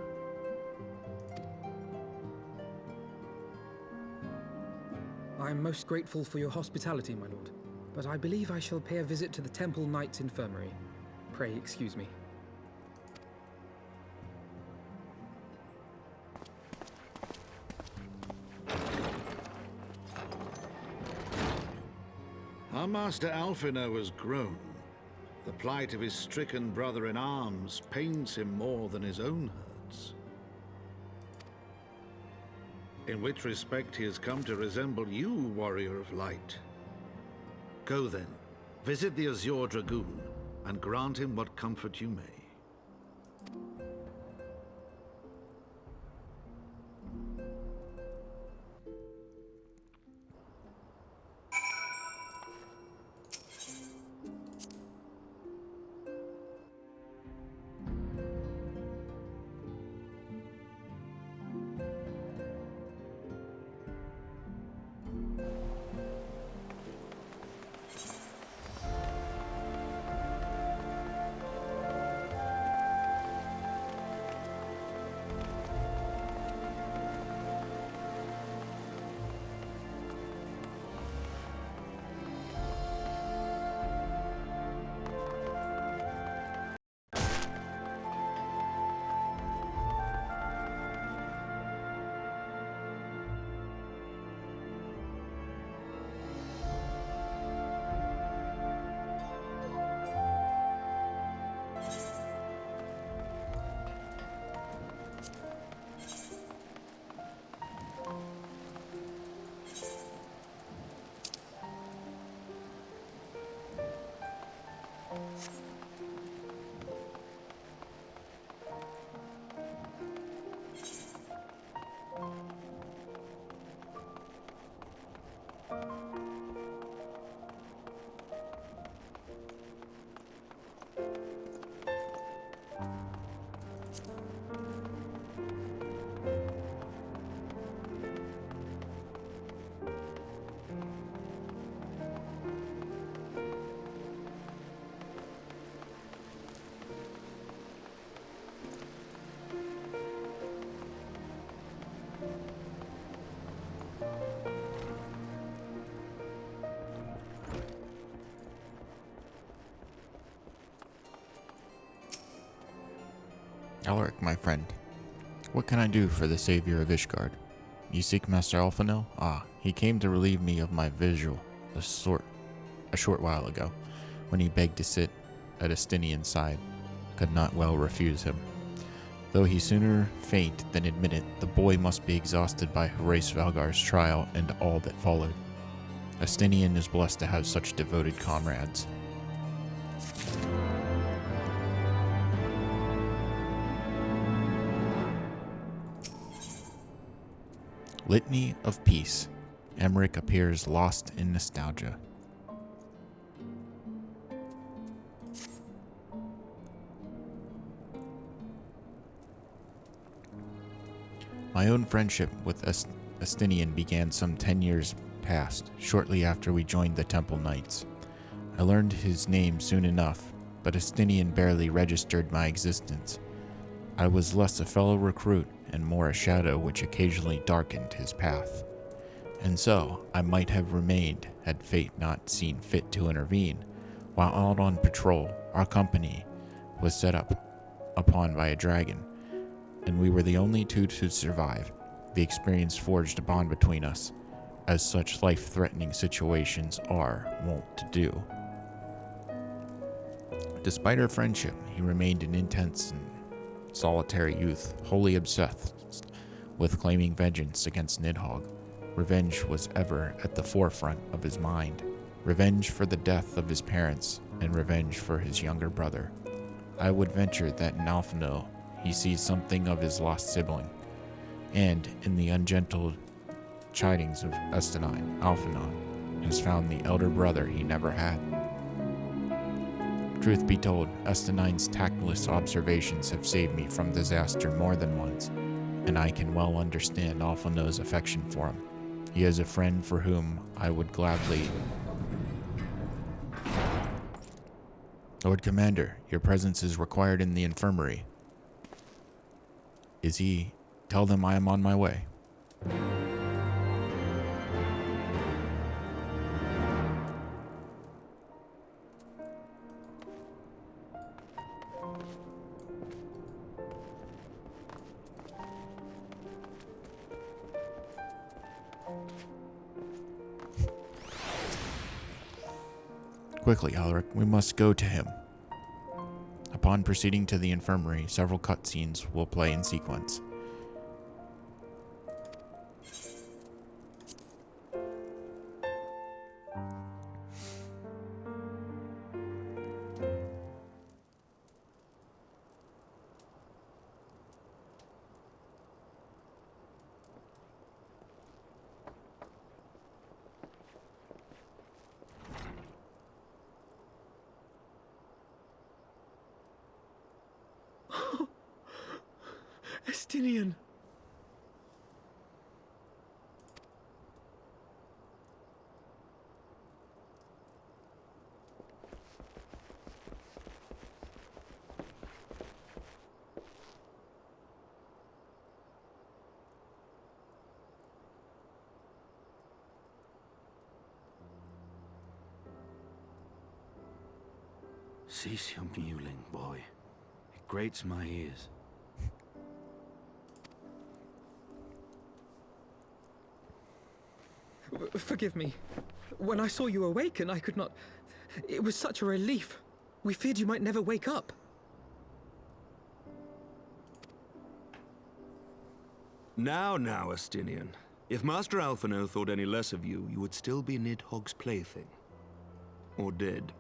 I am most grateful for your hospitality, my lord, but I believe I shall pay a visit to the Temple Knight's Infirmary. Pray excuse me. Our Master Alphino has grown. The plight of his stricken brother-in-arms pains him more than his own hurts. In which respect he has come to resemble you, Warrior of Light. Go then, visit the Azure Dragoon, and grant him what comfort you may. Alaric, my friend, what can I do for the savior of Ishgard? You seek Master Alphino? Ah, he came to relieve me of my vigil a short while ago, when he begged to sit at Estinian's side. Could not well refuse him. Though he sooner faint than admit it, the boy must be exhausted by Horace Valgar's trial and all that followed. Estinian is blessed to have such devoted comrades. Litany of Peace. Emmerich appears lost in nostalgia. My own friendship with Estinian began some 10 years past, shortly after we joined the Temple Knights. I learned his name soon enough, but Estinian barely registered my existence. I was less a fellow recruit and more a shadow which occasionally darkened his path. And so I might have remained had fate not seen fit to intervene. While out on patrol, our company was set upon by a dragon, and we were the only two to survive. The experience forged a bond between us, as such life-threatening situations are wont to do. Despite our friendship, he remained an intense and solitary youth, wholly obsessed with claiming vengeance against Nidhogg. Revenge was ever at the forefront of his mind. Revenge for the death of his parents, and revenge for his younger brother. I would venture that in Alphino he sees something of his lost sibling, and in the ungentle chidings of Estinian, Alphino has found the elder brother he never had. Truth be told, Estinian's tactless observations have saved me from disaster more than once, and I can well understand Alphino's affection for him. He is a friend for whom I would gladly... Lord Commander, your presence is required in the infirmary. Is he? Tell them I am on my way. Quickly, Alaric, we must go to him. Upon proceeding to the infirmary, several cutscenes will play in sequence. Estinian! Cease your mewling, boy. It grates my ears. Forgive me. When I saw you awaken, I could not... It was such a relief. We feared you might never wake up. Now, Estinian. If Master Alphino thought any less of you, you would still be Nidhogg's plaything. Or dead.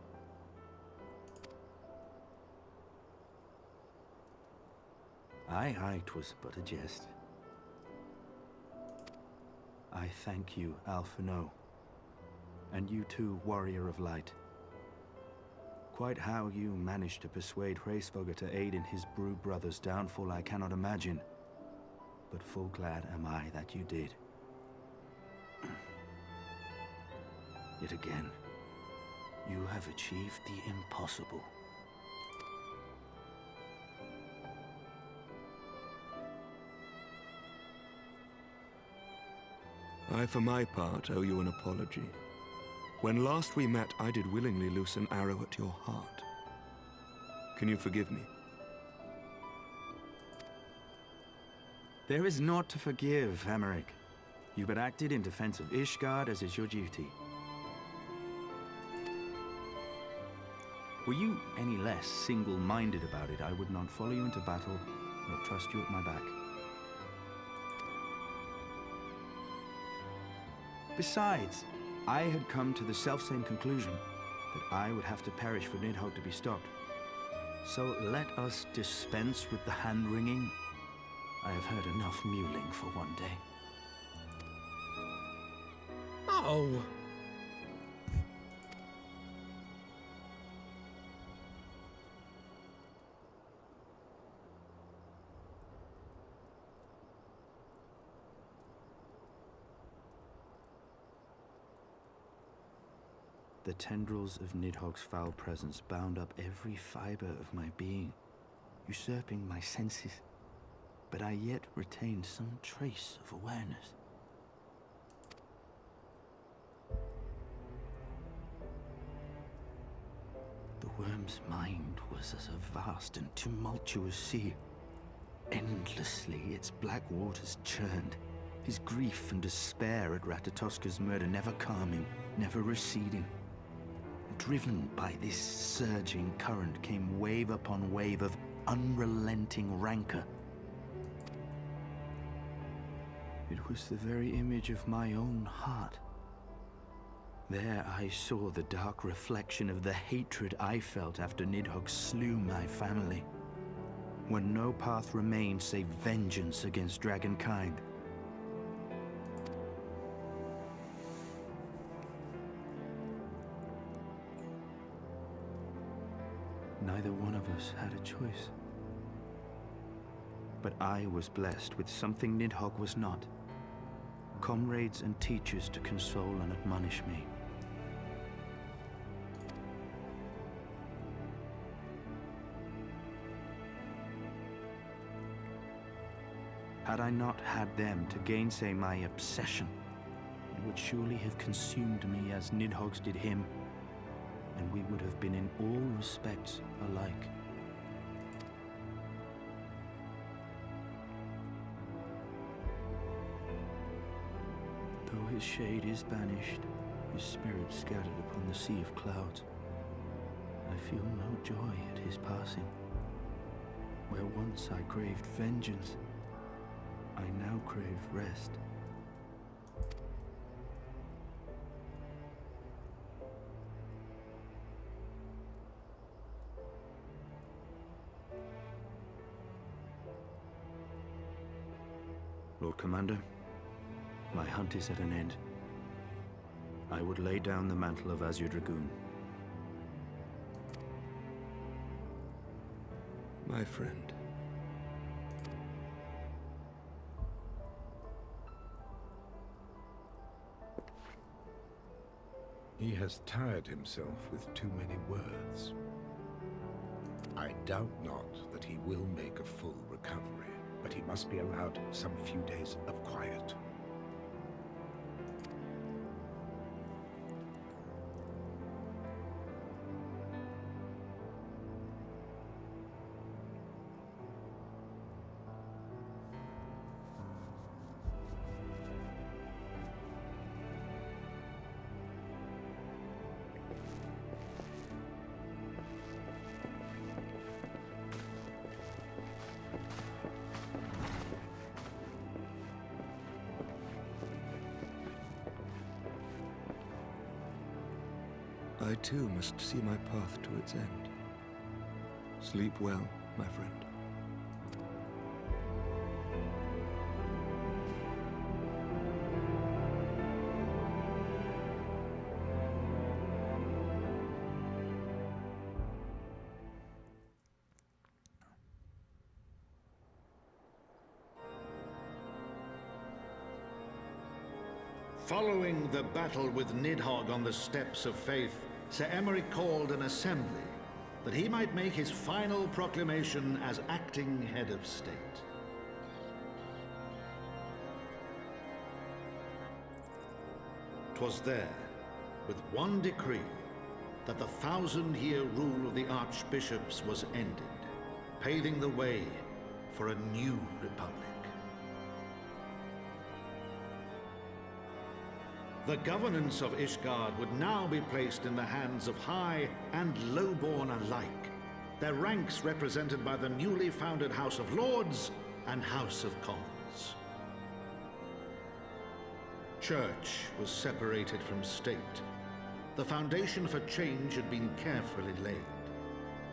Aye, 'twas but a jest. I thank you, Alphino. And you too, Warrior of Light. Quite how you managed to persuade Hraesvelgr to aid in his brood brother's downfall I cannot imagine. But full glad am I that you did. Yet again, you have achieved the impossible. I, for my part, owe you an apology. When last we met, I did willingly loose an arrow at your heart. Can you forgive me? There is naught to forgive, Emmerich. You but acted in defense of Ishgard as is your duty. Were you any less single-minded about it, I would not follow you into battle, nor trust you at my back. Besides, I had come to the selfsame conclusion that I would have to perish for Nidhogg to be stopped. So let us dispense with the hand-wringing. I have heard enough mewling for one day. Oh! The tendrils of Nidhogg's foul presence bound up every fiber of my being, usurping my senses, but I yet retained some trace of awareness. The worm's mind was as a vast and tumultuous sea. Endlessly its black waters churned, his grief and despair at Ratatoska's murder never calming, never receding. Driven by this surging current came wave upon wave of unrelenting rancor. It was the very image of my own heart. There I saw the dark reflection of the hatred I felt after Nidhogg slew my family, when no path remained save vengeance against dragonkind. Neither one of us had a choice. But I was blessed with something Nidhogg was not. Comrades and teachers to console and admonish me. Had I not had them to gainsay my obsession, it would surely have consumed me as Nidhogg's did him, and we would have been in all respects alike. Though his shade is banished, his spirit scattered upon the sea of clouds, I feel no joy at his passing. Where once I craved vengeance, I now crave rest. Lord Commander, my hunt is at an end. I would lay down the mantle of Azure Dragoon. My friend. He has tired himself with too many words. I doubt not that he will make a full recovery, but he must be allowed some few days of quiet. I too must see my path to its end. Sleep well, my friend. Following the battle with Nidhogg on the Steps of Faith, Sir Emmerich called an assembly that he might make his final proclamation as acting head of state. 'Twas there, with one decree, that the 1,000-year rule of the archbishops was ended, paving the way for a new republic. The governance of Ishgard would now be placed in the hands of high and lowborn alike, their ranks represented by the newly founded House of Lords and House of Commons. Church was separated from state. The foundation for change had been carefully laid,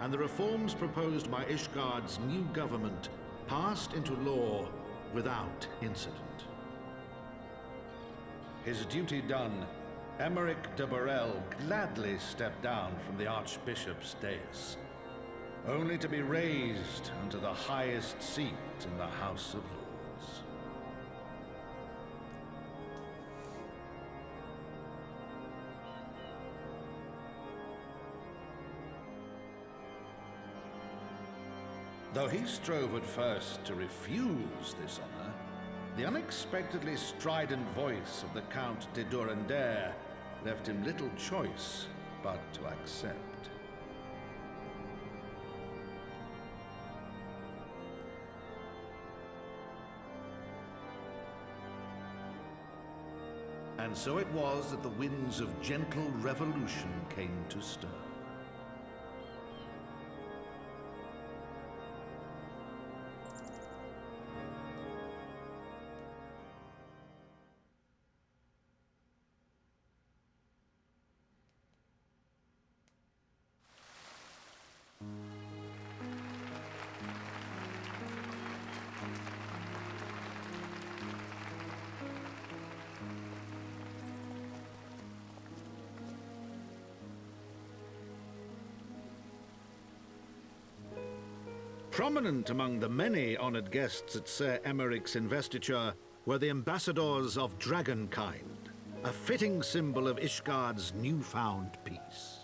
and the reforms proposed by Ishgard's new government passed into law without incident. His duty done, Emmerich de Burrell gladly stepped down from the Archbishop's dais, only to be raised unto the highest seat in the House of Lords. Though he strove at first to refuse this honor, the unexpectedly strident voice of the Count de Durandare left him little choice but to accept. And so it was that the winds of gentle revolution came to stir. Prominent among the many honored guests at Sir Emmerich's investiture were the ambassadors of Dragonkind, a fitting symbol of Ishgard's newfound peace.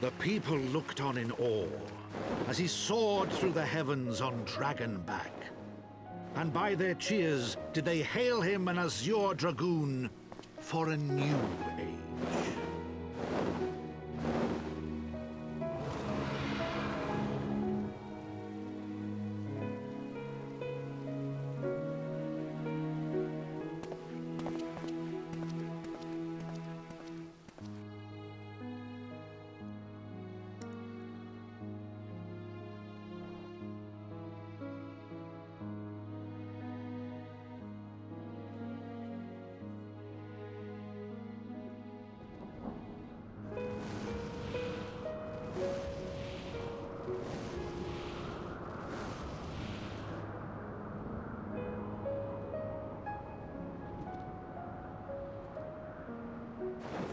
The people looked on in awe as he soared through the heavens on Dragonback. And by their cheers did they hail him an Azure Dragoon for a new age.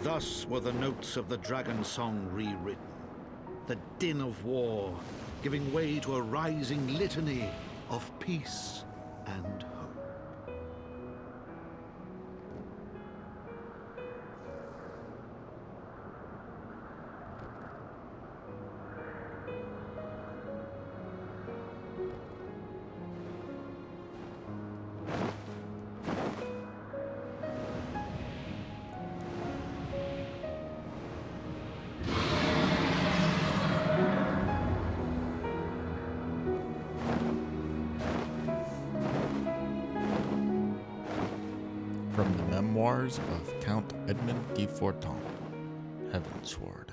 Thus were the notes of the dragon song rewritten, the din of war giving way to a rising litany of peace and hope. From the Memoirs of Count Edmond de Forton, Heavensward.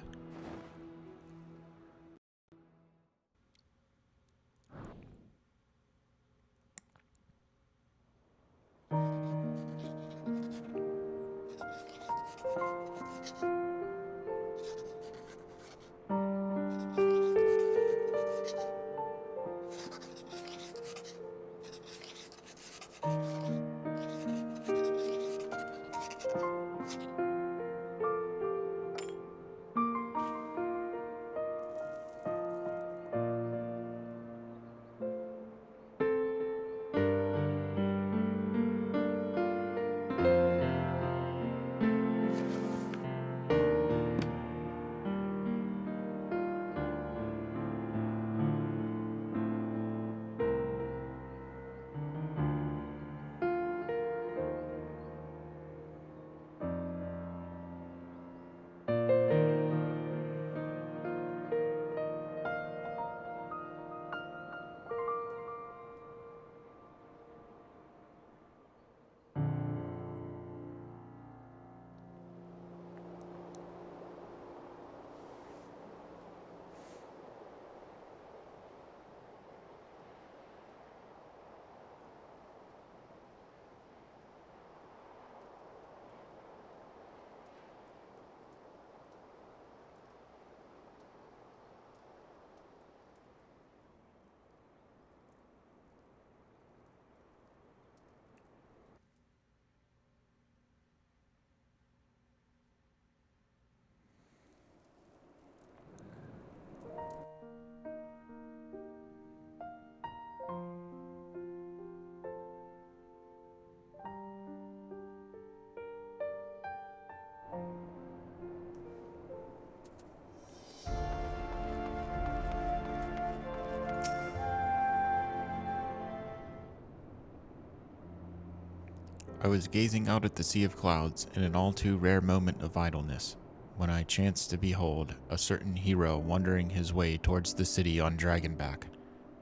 I was gazing out at the sea of clouds in an all too rare moment of idleness, when I chanced to behold a certain hero wandering his way towards the city on Dragonback.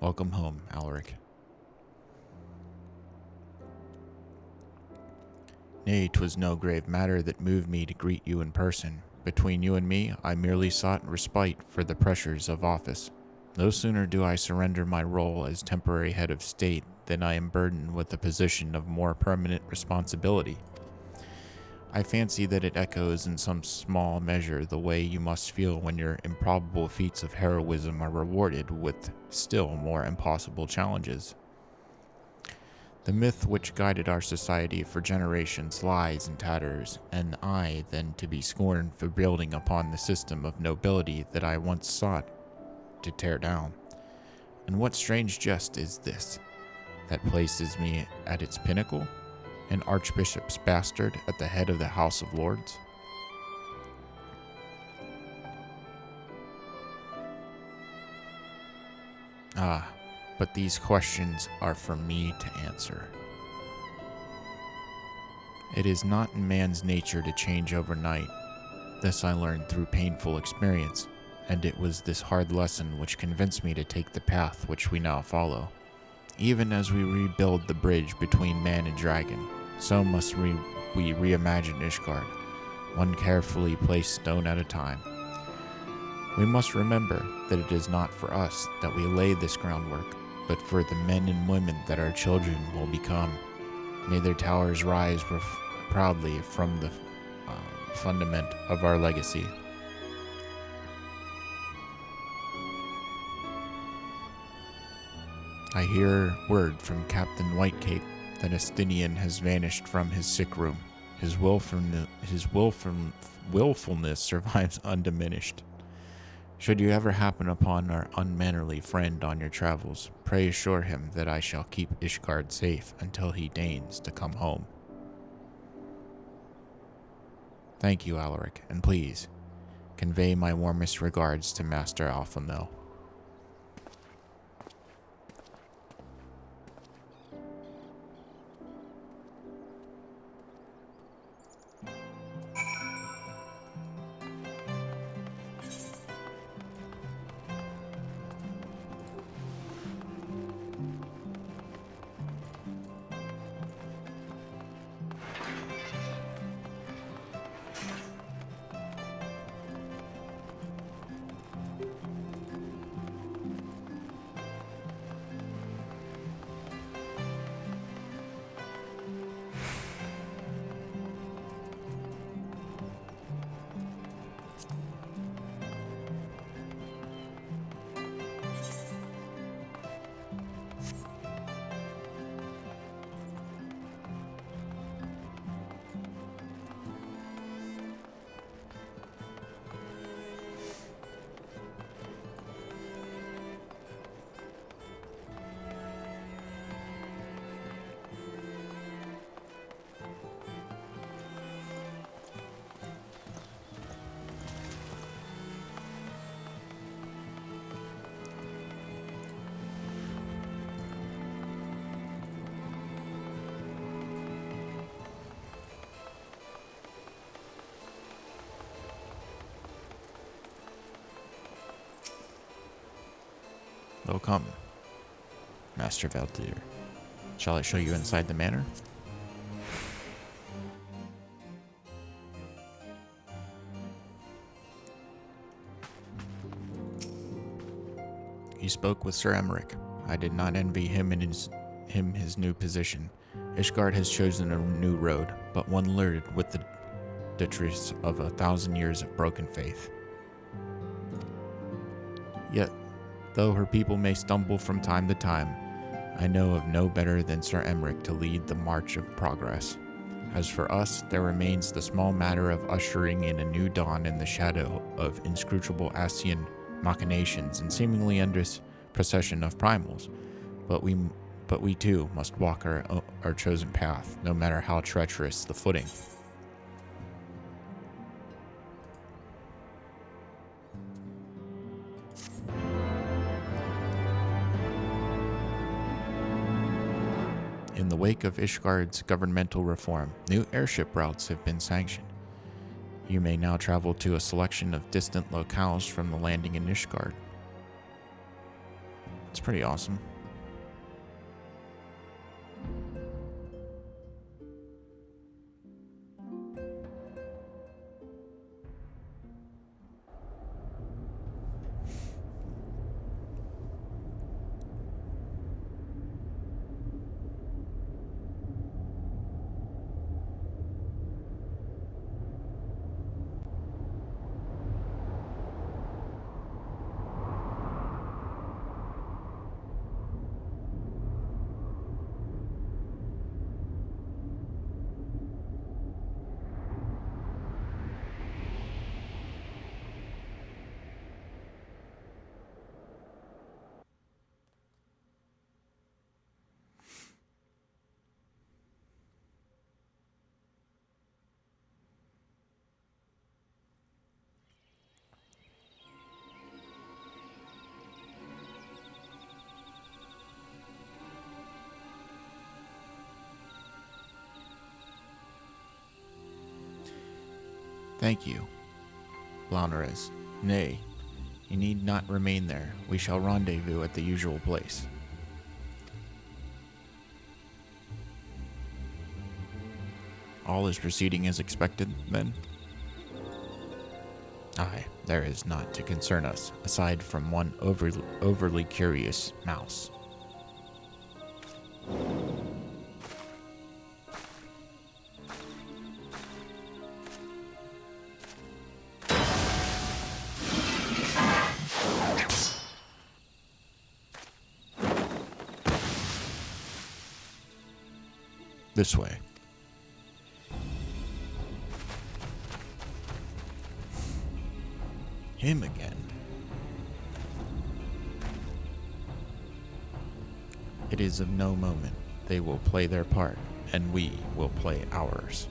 Welcome home, Alaric. Nay, 'twas no grave matter that moved me to greet you in person. Between you and me, I merely sought respite for the pressures of office. No sooner do I surrender my role as temporary head of state than I am burdened with a position of more permanent responsibility. I fancy that it echoes in some small measure the way you must feel when your improbable feats of heroism are rewarded with still more impossible challenges. The myth which guided our society for generations lies in tatters, and I then to be scorned for building upon the system of nobility that I once sought to tear down. And what strange jest is this that places me at its pinnacle, an archbishop's bastard at the head of the House of Lords? Ah, but these questions are for me to answer. It is not in man's nature to change overnight. This I learned through painful experience, and it was this hard lesson which convinced me to take the path which we now follow. Even as we rebuild the bridge between man and dragon, so must we reimagine Ishgard, one carefully placed stone at a time. We must remember that it is not for us that we lay this groundwork, but for the men and women that our children will become. May their towers rise proudly from the fundament of our legacy. I hear word from Captain Whitecape that Estinian has vanished from his sick room. His willfulness survives undiminished. Should you ever happen upon our unmannerly friend on your travels, pray assure him that I shall keep Ishgard safe until he deigns to come home. Thank you, Alaric, and please, convey my warmest regards to Master Alphonso. Welcome, Master Valdir. Shall I show you inside the manor? He spoke with Sir Emmerich. I did not envy him his new position. Ishgard has chosen a new road, but one lured with the detritus of 1,000 years of broken faith. Yet, though her people may stumble from time to time, I know of no better than Sir Emmerich to lead the march of progress. As for us, there remains the small matter of ushering in a new dawn in the shadow of inscrutable Asian machinations and seemingly endless procession of primals. But we too must walk our chosen path, no matter how treacherous the footing. In the wake of Ishgard's governmental reform, new airship routes have been sanctioned. You may now travel to a selection of distant locales from the landing in Ishgard. It's pretty awesome. Thank you, Blaunres. Nay, you need not remain there. We shall rendezvous at the usual place. All is proceeding as expected, then? Aye, there is naught to concern us, aside from one overly curious mouse. This way. Him again. It is of no moment. They will play their part, and we will play ours.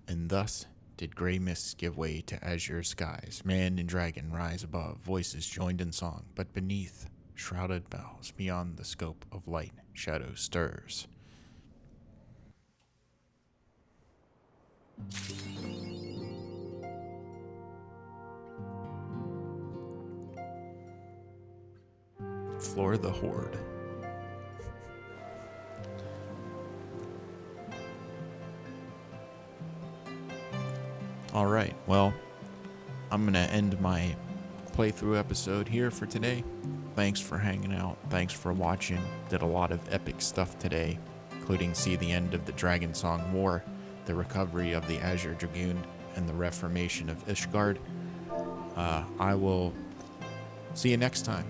And thus did gray mists give way to azure skies. Man and dragon rise above, voices joined in song, but beneath shrouded boughs, beyond the scope of light, shadow stirs. Floor the Horde. Alright, well, I'm going to end my playthrough episode here for today. Thanks for hanging out. Thanks for watching. Did a lot of epic stuff today, including see the end of the Dragon Song War, the recovery of the Azure Dragoon, and the reformation of Ishgard. I will see you next time.